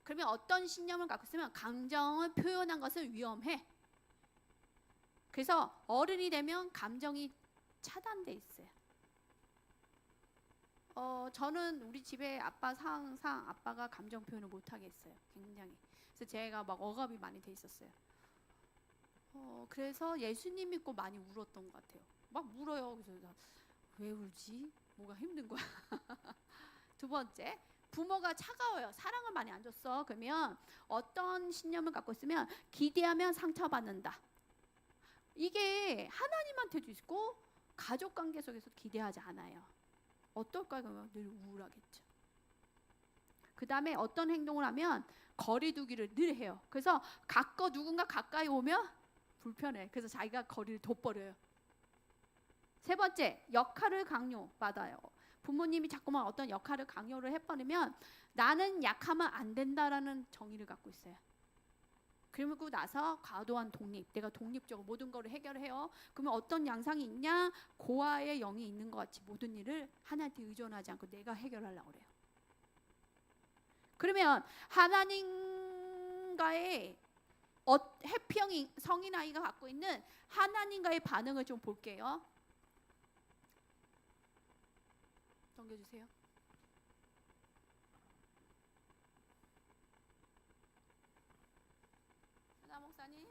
그러면 어떤 신념을 갖고 있으면 감정을 표현한 것은 위험해. 그래서 어른이 되면 감정이 차단돼 있어요. 저는 우리 집에 아빠 상황상 아빠가 감정 표현을 못 하겠어요. 굉장히. 그래서 제가 막 억압이 많이 돼 있었어요. 그래서 예수님 믿고 많이 울었던 것 같아요. 막 울어요. 그래서 왜 울지? 뭐가 힘든 거야. 두 번째, 부모가 차가워요. 사랑을 많이 안 줬어. 그러면 어떤 신념을 갖고 있으면 기대하면 상처받는다. 이게 하나님한테도 있고 가족 관계 속에서 기대하지 않아요. 어떨까요? 그러면 늘 우울하겠죠. 그 다음에 어떤 행동을 하면 거리두기를 늘 해요. 그래서 누군가 가까이 오면 불편해. 그래서 자기가 거리를 둬버려요. 세 번째, 역할을 강요받아요. 부모님이 자꾸만 어떤 역할을 강요를 해버리면 나는 약하면 안 된다라는 정의를 갖고 있어요. 그리고 나서 과도한 독립, 내가 독립적으로 모든 거를 해결해요. 그러면 어떤 양상이 있냐? 고아의 영이 있는 것 같이 모든 일을 하나님한테 의존하지 않고 내가 해결하려고 그래요. 그러면 하나님과의 해피형 성인 아이가 갖고 있는 하나님과의 반응을 좀 볼게요. 넘겨주세요. 하나 목사님.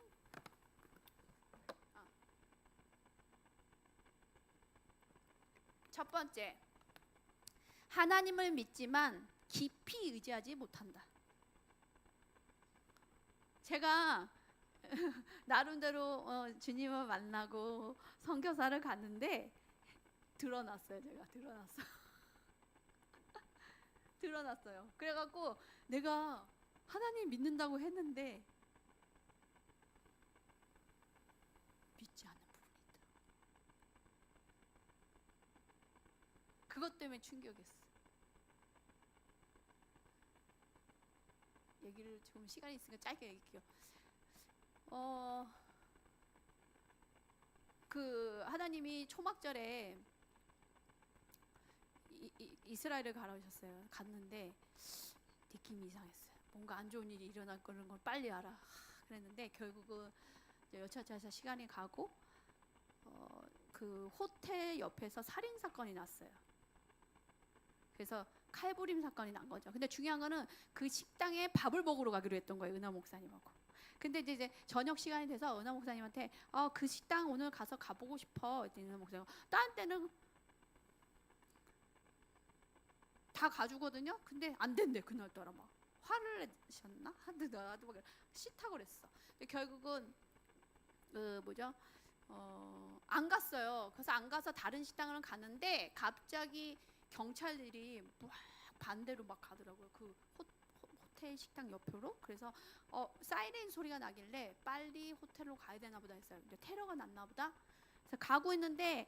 첫 번째, 하나님을 믿지만 깊이 의지하지 못한다. 제가 나름대로 주님을 만나고 선교사를 갔는데 드러났어요. 제가 드러났어요. 그래갖고 내가 하나님 믿는다고 했는데 믿지 않는 부분이 있더라고요. 그것 때문에 충격이었어요. 얘기를 지금 시간이 있으니까 짧게 얘기할게요. 하나님이 초막절에 이스라엘을 가라오셨어요. 갔는데 느낌이 이상했어요. 뭔가 안 좋은 일이 일어날 거는 걸 빨리 알아. 그랬는데 결국은 여차저차 시간이 가고 그 호텔 옆에서 살인 사건이 났어요. 그래서 칼부림 사건이 난 거죠. 근데 중요한 거는 그 식당에 밥을 먹으러 가기로 했던 거예요. 은하 목사님하고. 근데 이제 저녁 시간이 돼서 은하 목사님한테 그 식당 오늘 가보고 싶어. 은하 목사님. 다른 때는 다 가주거든요. 근데 안 된대. 그날따라 막 화를 내셨나? 하여튼 나도 막 싫다 그랬어. 근데 결국은 그 뭐죠? 안 갔어요. 그래서 안 가서 다른 식당을 갔는데 갑자기 경찰들이 막 반대로 막 가더라고요. 그 호텔 식당 옆으로. 그래서 사이렌 소리가 나길래 빨리 호텔로 가야 되나 보다 했어요. 근데 테러가 났나 보다. 그래서 가고 있는데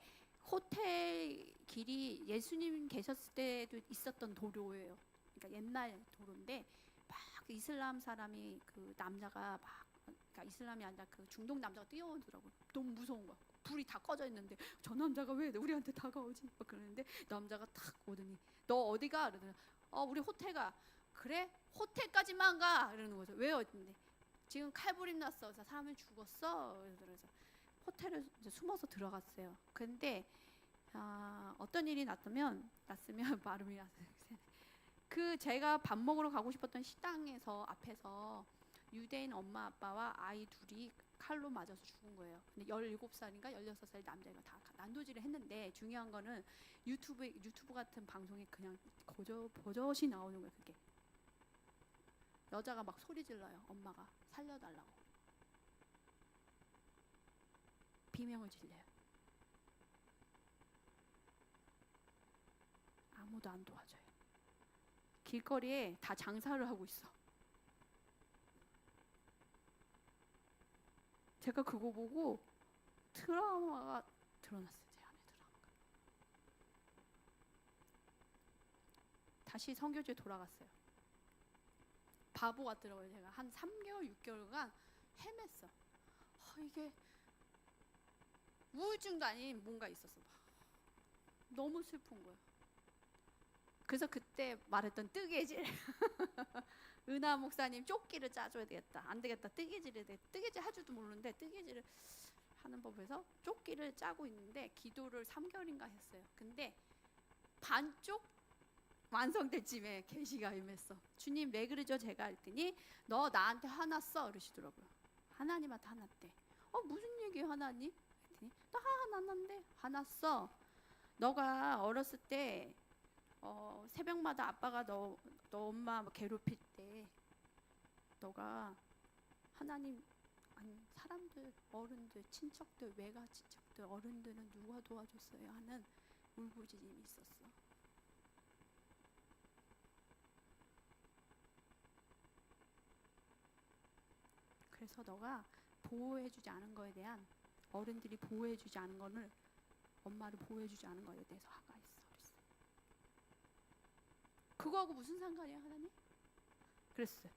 호텔 길이 예수님 계셨을 때도 있었던 도로예요. 그러니까 옛날 도로인데 막 이슬람 사람이 그 남자가 막 그러니까 이슬람이 아니라 그 중동 남자가 뛰어오더라고요. 너무 무서운 거야. 불이 다 꺼져 있는데 저 남자가 왜 우리한테 다가오지? 막 그러는데 남자가 탁 오더니 너 어디 가? 그러더니 우리 호텔 가. 그래? 호텔까지만 가. 이러는 거죠. 왜요? 근데 지금 칼부림 났어. 그래서 사람이 죽었어. 그래서 호텔을 이제 숨어서 들어갔어요. 근데 어떤 일이 났으면 발음이 났어요. 그 제가 밥 먹으러 가고 싶었던 식당에서 앞에서 유대인 엄마 아빠와 아이 둘이 칼로 맞아서 죽은 거예요. 근데 17살인가 16살 남자애가 다 난도질을 했는데 중요한 거는 유튜브 같은 방송에 그냥 버젓이 나오는 거예요. 그게 여자가 막 소리 질러요. 엄마가 살려달라고 비명을 질려요. 아무도 안 도와줘요. 길거리에 다 장사를 하고 있어. 제가 그거 보고 트라우마가 드러났어요. 제 안에 트라우마가. 다시 선교지에 돌아갔어요. 바보 같더라고요. 제가 한 3개월, 6개월간 헤맸어. 이게 우울증도 아닌 뭔가 있었어. 너무 슬픈 거예요. 그래서 그때 말했던 뜨개질. 은하 목사님 조끼를 짜줘야 되겠다. 안 되겠다. 뜨개질을 돼. 뜨개질 할 줄도 모르는데 뜨개질을 하는 법에서 조끼를 짜고 있는데 기도를 3개월인가 했어요. 근데 반쪽 완성될 쯤에 계시가 임했어. 주님 왜 그러죠? 제가 했더니 너 나한테 화났어. 그러시더라고요. 하나님한테 화났대. 무슨 얘기예요 하나님? 했더니 나 화났는데 화났어. 너가 어렸을 때 새벽마다 아빠가 너 엄마 괴롭힐 때 너가 하나님 아니 사람들 어른들 친척들 외가 친척들 어른들은 누가 도와줬어요 하는 울부짖음이 있었어. 그래서 너가 보호해주지 않은 거에 대한 어른들이 보호해주지 않은 거를 엄마를 보호해주지 않은 거에 대해서 화가 있어. 그거하고 무슨 상관이야 하나님? 그랬어요.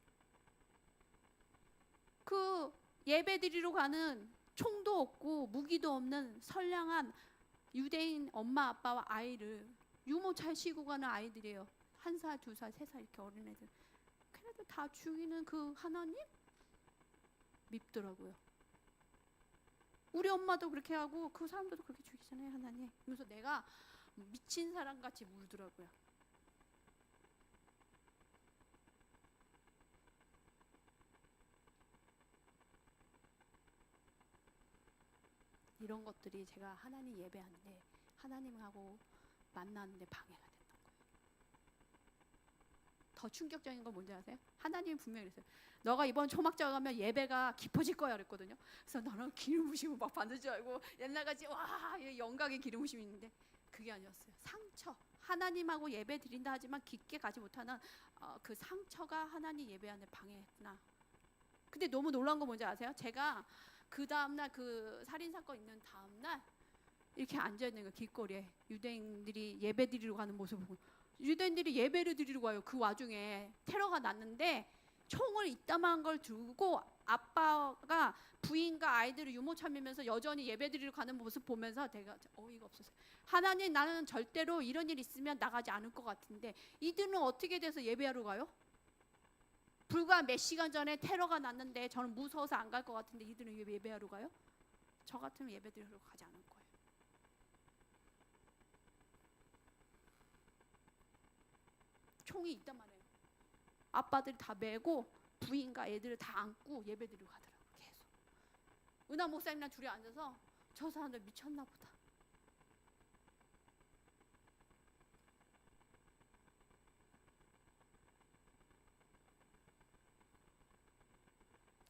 그 예배 드리러 가는 총도 없고 무기도 없는 선량한 유대인 엄마 아빠와 아이를 유모차에 싣고 가는 아이들이에요. 1살, 2살, 3살 이렇게 어린애들. 걔네들 다 죽이는 그 하나님? 밉더라고요. 우리 엄마도 그렇게 하고 그 사람들도 그렇게 죽이잖아요 하나님. 그래서 내가 미친 사람 같이 울더라고요. 이런 것들이 제가 하나님 예배하는데 하나님하고 만나는데 방해가 됐던 거예요. 더 충격적인 건 뭔지 아세요? 하나님이 분명히 그랬어요. 너가 이번 초막절 가면 예배가 깊어질 거야 그랬거든요. 그래서 나는 기름 부심을 막 받는 줄 알고 옛날같이 와 영광의 기름 부심이 있는데 그게 아니었어요. 상처. 하나님하고 예배 드린다 하지만 깊게 가지 못하는 그 상처가 하나님 예배하는 방해했구나. 근데 너무 놀라운 거 뭔지 아세요? 제가 그 다음날 그 살인사건 있는 다음날 이렇게 앉아있는 거예요. 길거리에 유대인들이 예배 드리러 가는 모습을 보고 유대인들이 예배를 드리러 가요. 그 와중에 테러가 났는데 총을 이따만한 걸 들고 아빠가 부인과 아이들을 유모차 밀면서 여전히 예배 드리러 가는 모습 보면서 내가 어이가 없었어요. 하나님 나는 절대로 이런 일 있으면 나가지 않을 것 같은데 이들은 어떻게 돼서 예배하러 가요? 불과 몇 시간 전에 테러가 났는데 저는 무서워서 안 갈 것 같은데 이들은 왜 예배하러 가요? 저 같으면 예배 드리러 가지 않을 거예요. 총이 있단 말이에요. 아빠들이 다 메고 부인과 애들을 다 안고 예배 드리러 가더라고요. 계속. 은하 목사님이랑 둘이 앉아서 저 사람들 미쳤나 보다.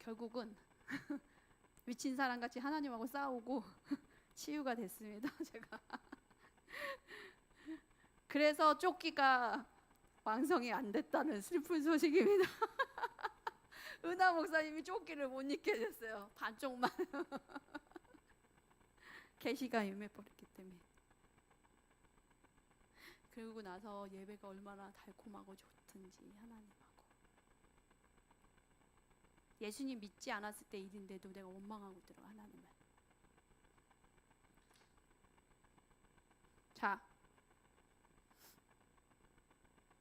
결국은 미친 사람 같이 하나님하고 싸우고 치유가 됐습니다. 제가. 그래서 쫓기가 완성이 안 됐다는 슬픈 소식입니다. 은하 목사님이 쫓기를 못 잊게 됐어요. 반쪽만. 계시가 임해버렸기 때문에. 그러고 나서 예배가 얼마나 달콤하고 좋든지 하나님하고. 예수님 믿지 않았을 때 일인데도 내가 원망하고 들어 하나님을. 자,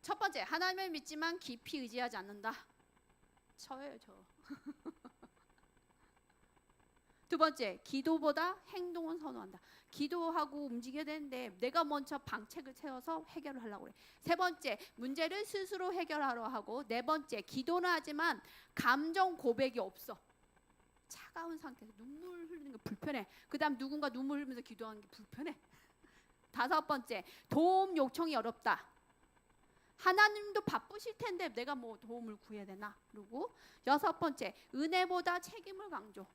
첫 번째, 하나님을 믿지만 깊이 의지하지 않는다. 저예요, 저. 두 번째, 기도보다 행동은 선호한다. 기도하고 움직여야 되는데 내가 먼저 방책을 세워서 해결을 하려고 그래. 세 번째, 문제를 스스로 해결하려 하고. 네 번째, 기도는 하지만 감정 고백이 없어. 차가운 상태에서 눈물 흘리는 게 불편해. 그 다음 누군가 눈물 흘리면서 기도하는 게 불편해. 다섯 번째, 도움 요청이 어렵다. 하나님도 바쁘실 텐데 내가 뭐 도움을 구해야 되나? 그리고 여섯 번째, 은혜보다 책임을 강조.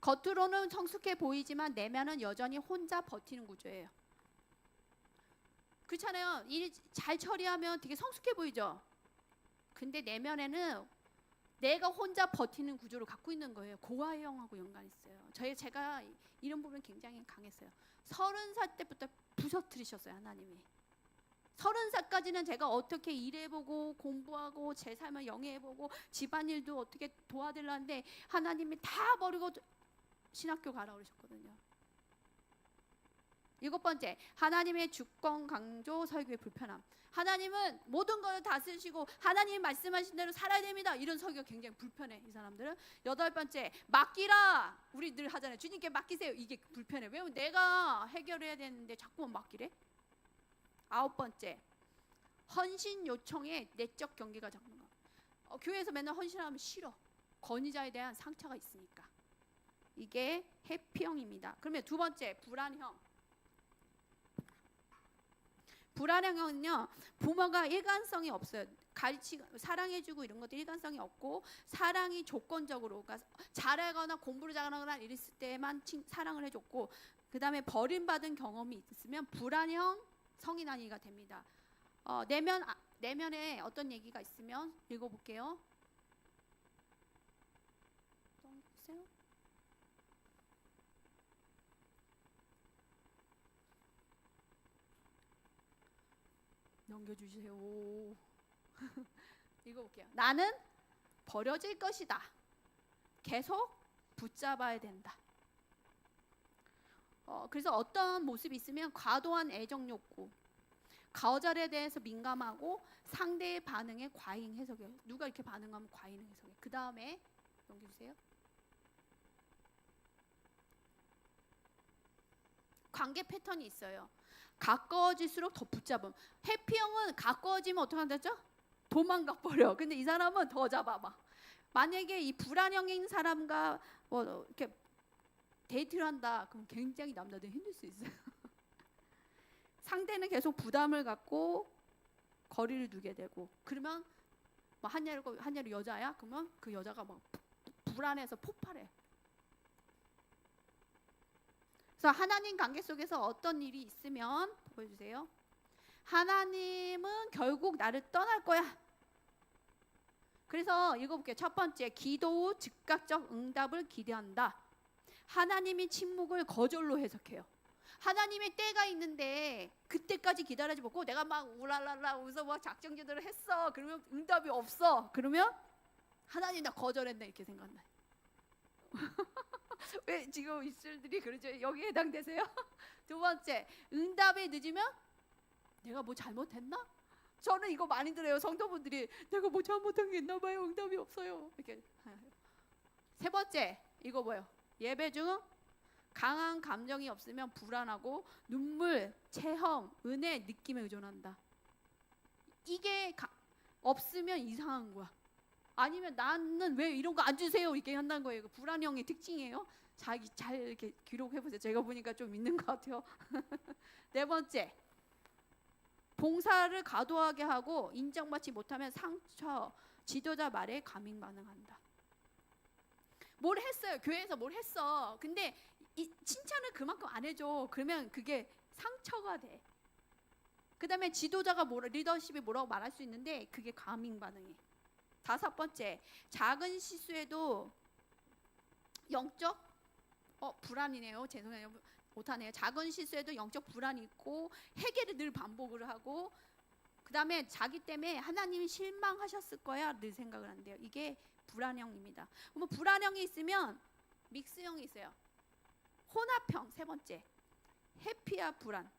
겉으로는 성숙해 보이지만 내면은 여전히 혼자 버티는 구조예요. 그렇잖아요. 일 잘 처리하면 되게 성숙해 보이죠. 근데 내면에는 내가 혼자 버티는 구조를 갖고 있는 거예요. 고아형하고 연관이 있어요. 제가 이런 부분 굉장히 강했어요. 30살 때부터 부서뜨리셨어요, 하나님이. 30살까지는 제가 어떻게 일해보고 공부하고 제 삶을 영위해보고 집안일도 어떻게 도와드리려는데 하나님이 다 버리고 신학교 가라 그러셨거든요. 일곱 번째, 하나님의 주권 강조 설교의 불편함. 하나님은 모든 걸 다스리시고 하나님이 말씀하신 대로 살아야 됩니다. 이런 설교가 굉장히 불편해, 이 사람들은. 여덟 번째, 맡기라. 우리 늘 하잖아요. 주님께 맡기세요. 이게 불편해. 왜냐면 내가 해결해야 되는데 자꾸만 맡기래. 아홉 번째, 헌신 요청에 내적 경계가 잡는 거. 교회에서 맨날 헌신하면 싫어. 권위자에 대한 상처가 있으니까. 이게 회피형입니다. 그러면 두 번째, 불안형. 불안형은요, 부모가 일관성이 없어요. 사랑해주고 이런 것도 일관성이 없고, 사랑이 조건적으로, 그러니까 잘하거나 공부를 잘하거나 이랬을 때만 사랑을 해줬고, 그 다음에 버림받은 경험이 있으면 불안형 성인아이가 됩니다. 내면에 어떤 얘기가 있으면 읽어볼게요. 보세요. 넘겨주세요. 읽어볼게요. 나는 버려질 것이다. 계속 붙잡아야 된다. 그래서 어떤 모습이 있으면 과도한 애정 욕구, 거절에 대해서 민감하고 상대의 반응에 과잉 해석해요. 누가 이렇게 반응하면 과잉 해석해. 그 다음에 넘겨주세요. 관계 패턴이 있어요. 가까워질수록 더 붙잡음. 해피형은 가까워지면 어떻게 한다죠? 도망가 버려. 근데 이 사람은 더 잡아봐. 만약에 이 불안형인 사람과 뭐 이렇게 데이트를 한다, 그럼 굉장히 남자들이 힘들 수 있어요. 상대는 계속 부담을 갖고 거리를 두게 되고, 그러면 뭐 한여름 여자야? 그러면 그 여자가 막 불안해서 폭발해. 그래서 하나님 관계 속에서 어떤 일이 있으면 보여주세요. 하나님은 결국 나를 떠날 거야. 그래서 읽어볼게요. 첫 번째, 기도 후 즉각적 응답을 기대한다. 하나님이 침묵을 거절로 해석해요. 하나님의 때가 있는데 그때까지 기다리지 못하고 내가 막 우랄랄라 웃어 막 작정 기도를 했어. 그러면 응답이 없어. 그러면 하나님 나 거절했네 이렇게 생각한다. 왜 지금 이슬들이 그러죠? 여기에 해당되세요? 두 번째, 응답이 늦으면 내가 뭐 잘못했나? 저는 이거 많이 들어요. 성도분들이 내가 뭐 잘못한 게 있나 봐요. 응답이 없어요. 이렇게. 세 번째, 이거 뭐예요? 예배 중 강한 감정이 없으면 불안하고 눈물, 체험, 은혜, 느낌에 의존한다. 이게 없으면 이상한 거야. 아니면 나는 왜 이런 거 안 주세요 이렇게 한다는 거예요. 불안형의 특징이에요. 잘 이렇게 기록해보세요. 제가 보니까 좀 있는 것 같아요. 네 번째, 봉사를 과도하게 하고 인정받지 못하면 상처, 지도자 말에 과민 반응한다. 뭘 했어요. 교회에서 뭘 했어. 근데 이 칭찬을 그만큼 안 해줘. 그러면 그게 상처가 돼. 그 다음에 지도자가 리더십이 뭐라고 말할 수 있는데 그게 과민 반응이. 5번째, 작은 실수에도 영적 불안이네요. 죄송해요. 못하네요. 작은 실수에도 영적 불안이 있고 회개를 늘 반복을 하고, 그 다음에 자기 때문에 하나님이 실망하셨을 거야 늘 생각을 한대요. 이게 불안형입니다. 그러면 불안형이 있으면 믹스형이 있어요. 혼합형. 3번째, 해피와 불안.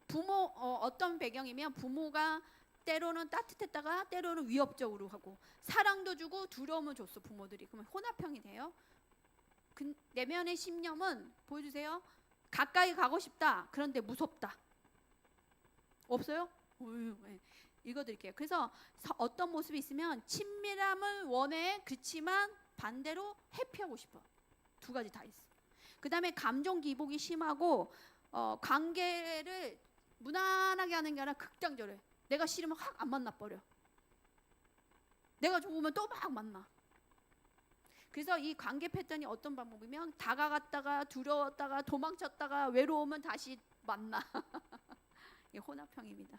부모 어떤 배경이면 부모가 때로는 따뜻했다가 때로는 위협적으로 하고 사랑도 주고 두려움을 줬어 부모들이. 그러면 혼합형이 돼요. 내면의 신념은 보여주세요. 가까이 가고 싶다. 그런데 무섭다. 없어요? 읽어드릴게요. 그래서 어떤 모습이 있으면 친밀함을 원해. 그렇지만 반대로 회피하고 싶어. 2가지 다 있어. 그 다음에 감정 기복이 심하고 관계를 무난하게 하는 게 아니라 극단적으로 해. 내가 싫으면 확 안 만나버려. 내가 좋으면 또 막 만나. 그래서 이 관계 패턴이 어떤 방법이면 다가갔다가 두려웠다가 도망쳤다가 외로우면 다시 만나. 이게 혼합형입니다.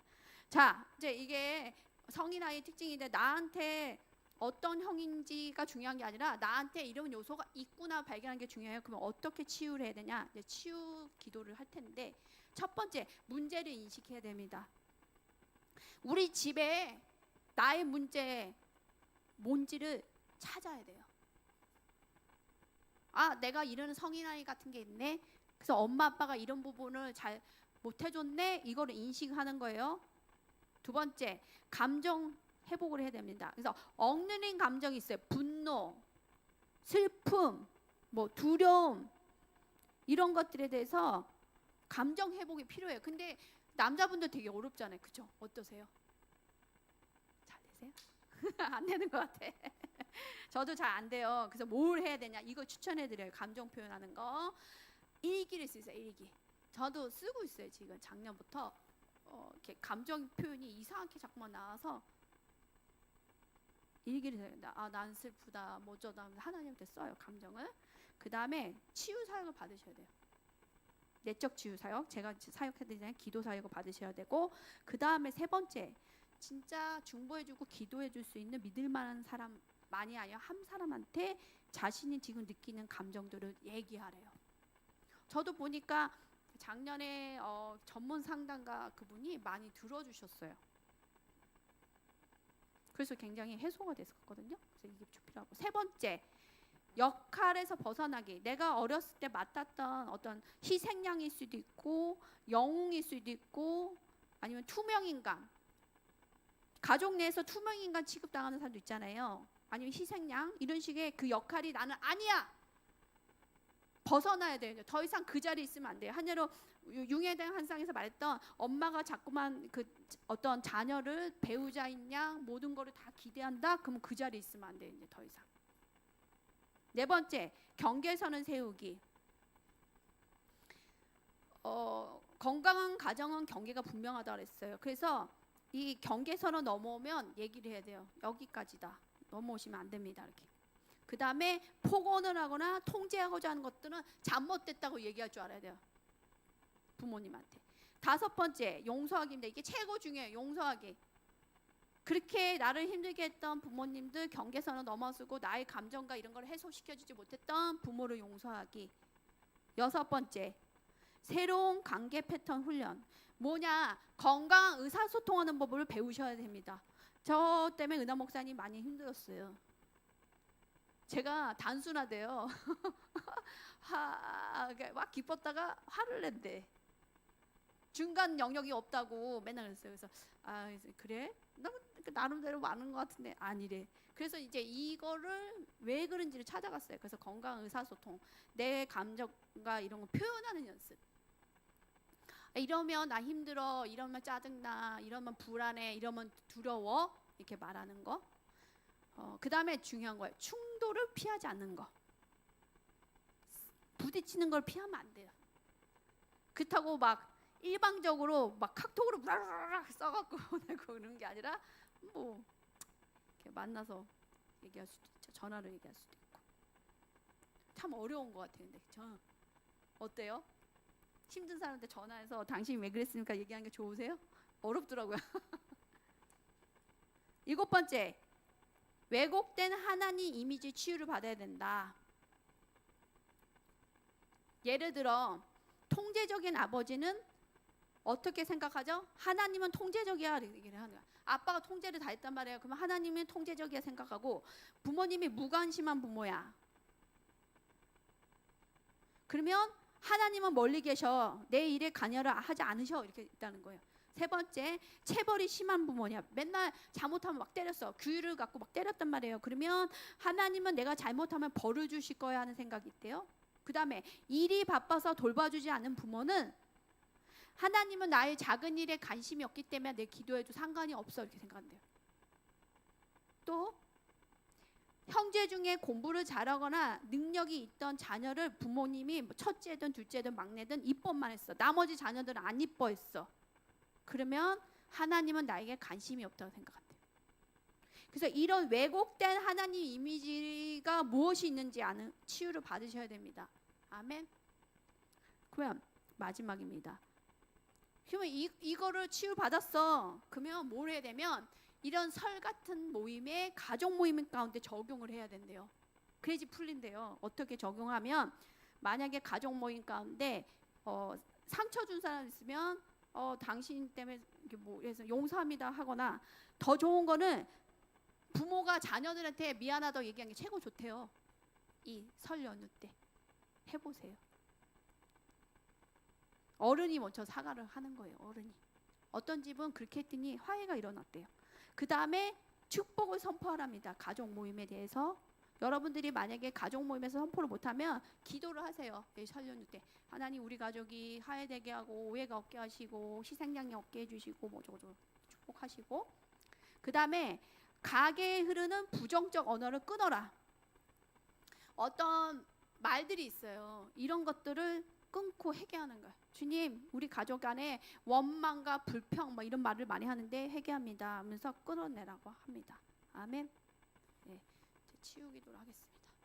자, 이제 이게 성인 아이의 특징인데 나한테 어떤 형인지가 중요한 게 아니라 나한테 이런 요소가 있구나 발견하는 게 중요해요. 그러면 어떻게 치유를 해야 되냐? 이제 치유 기도를 할 텐데, 첫 번째, 문제를 인식해야 됩니다. 우리 집에 나의 문제 뭔지를 찾아야 돼요. 아, 내가 이런 성인 아이 같은 게 있네. 그래서 엄마 아빠가 이런 부분을 잘 못해줬네. 이거를 인식하는 거예요. 2번째, 감정 회복을 해야 됩니다. 그래서 억눌린 감정이 있어요. 분노, 슬픔, 뭐 두려움, 이런 것들에 대해서 감정 회복이 필요해요. 근데 남자분들 되게 어렵잖아요. 그죠? 어떠세요? 잘 되세요? 안 되는 것 같아. 저도 잘 안 돼요. 그래서 뭘 해야 되냐? 이거 추천해드려요. 감정 표현하는 거. 일기를 쓰세요. 일기. 저도 쓰고 있어요. 지금 작년부터 이렇게 감정 표현이 이상하게 자꾸만 나와서 일기를 써야 된다. 아, 난 슬프다. 뭐 어쩌다. 하나님한테 써요. 감정을. 그 다음에 치유 사역을 받으셔야 돼요. 내적 치유 사역. 제가 사역해드리잖아요. 기도 사역을 받으셔야 되고, 그 다음에 3번째, 진짜 중보해주고 기도해줄 수 있는 믿을 만한 사람만이 아니라 한 사람한테 자신이 지금 느끼는 감정들을 얘기하래요. 저도 보니까 작년에 전문 상담가 그분이 많이 들어주셨어요. 그래서 굉장히 해소가 됐었거든요. 그래서 이게 필요하고, 3번째, 역할에서 벗어나기. 내가 어렸을 때 맡았던 어떤 희생양일 수도 있고 영웅일 수도 있고 아니면 투명인간, 가족 내에서 투명인간 취급당하는 사람도 있잖아요. 아니면 희생양, 이런 식의 그 역할이 나는 아니야. 벗어나야 돼요. 더 이상 그 자리에 있으면 안 돼요. 한예로 융해된 한상에서 말했던 엄마가 자꾸만 그 어떤 자녀를 배우자인 양 모든 거를 다 기대한다. 그러면 그 자리에 있으면 안 돼요. 이제 더 이상. 4번째, 경계선을 세우기. 건강한 가정은 경계가 분명하다고 그랬어요. 그래서 이 경계선을 넘어오면 얘기를 해야 돼요. 여기까지다. 넘어오시면 안 됩니다. 이렇게. 그 다음에 폭언을 하거나 통제하고자 하는 것들은 잘못됐다고 얘기할 줄 알아야 돼요. 부모님한테. 5번째, 용서하기입니다. 이게 최고 중요해요. 용서하기. 그렇게 나를 힘들게 했던 부모님들 경계선을 넘어서고 나의 감정과 이런 걸 해소시켜주지 못했던 부모를 용서하기. 6번째, 새로운 관계 패턴 훈련. 뭐냐? 건강한 의사소통하는 법을 배우셔야 됩니다. 저 때문에 은하 목사님 많이 힘들었어요. 제가 단순하대요. 막 기뻤다가 화를 낸대. 중간 영역이 없다고 맨날 그랬어요. 그래서 그래? 나름대로 많은 것 같은데 아니래. 그래서 이제 이거를 왜 그런지를 찾아갔어요. 그래서 건강 의사소통, 내 감정과 이런 거 표현하는 연습. 이러면 나 힘들어, 이러면 짜증나, 이러면 불안해, 이러면 두려워, 이렇게 말하는 거. 그 다음에 중요한 거예요. 충돌을 피하지 않는 거. 부딪히는 걸 피하면 안 돼요. 그렇다고 막 일방적으로 막 카톡으로 써갖고 보내고 그러는 게 아니라 뭐 이렇게 만나서 얘기할 수도 있죠. 전화로 얘기할 수도 있고. 참 어려운 것 같아요. 근데 저 어때요? 힘든 사람한테 전화해서 당신이 왜 그랬습니까? 얘기하는 게 좋으세요? 어렵더라고요. 7번째, 왜곡된 하나님 이미지 치유를 받아야 된다. 예를 들어 통제적인 아버지는 어떻게 생각하죠? 하나님은 통제적이야 이렇게 얘기를 하는 거야. 아빠가 통제를 다 했단 말이에요. 그러면 하나님은 통제적이야 생각하고 부모님이 무관심한 부모야. 그러면 하나님은 멀리 계셔. 내 일에 관여를 하지 않으셔. 이렇게 있다는 거예요. 3번째, 체벌이 심한 부모냐. 맨날 잘못하면 막 때렸어. 규율을 갖고 막 때렸단 말이에요. 그러면 하나님은 내가 잘못하면 벌을 주실 거야 하는 생각이 있대요. 그 다음에 일이 바빠서 돌봐주지 않는 부모는 하나님은 나의 작은 일에 관심이 없기 때문에 내 기도해도 상관이 없어 이렇게 생각한대요. 또 형제 중에 공부를 잘하거나 능력이 있던 자녀를 부모님이 첫째든 둘째든 막내든 이뻐만 했어. 나머지 자녀들은 안 이뻐했어. 그러면 하나님은 나에게 관심이 없다고 생각한대요. 그래서 이런 왜곡된 하나님 이미지가 무엇이 있는지 아는 치유를 받으셔야 됩니다. 아멘. 그러면 마지막입니다. 그러면 이거를 치유 받았어. 그러면 뭘 해야 되면 이런 설 같은 모임에 가족 모임 가운데 적용을 해야 된대요. 그래야지 풀린대요. 어떻게 적용하면 만약에 가족 모임 가운데 상처 준 사람 있으면 당신 때문에 뭐 해서 용서합니다 하거나 더 좋은 거는 부모가 자녀들한테 미안하다고 얘기하는 게 최고 좋대요. 이 설 연휴 때 해보세요. 어른이 먼저 사과를 하는 거예요. 어른이. 어떤 집은 그렇게 했더니 화해가 일어났대요. 그 다음에 축복을 선포하랍니다. 가족 모임에 대해서. 여러분들이 만약에 가족 모임에서 선포를 못하면 기도를 하세요. 설 연휴 때 하나님 우리 가족이 화해되게 하고 오해가 없게 하시고 희생양이 없게 해주시고 뭐 저거 축복하시고. 그 다음에 가게에 흐르는 부정적 언어를 끊어라. 어떤 말들이 있어요. 이런 것들을 끊고 회개하는 거예요. 주님, 우리 가족 안에 원망과 불평 뭐 이런 말을 많이 하는데 회개합니다 하면서 끊어내라고 합니다. 아멘. 네, 치유기도를 하겠습니다.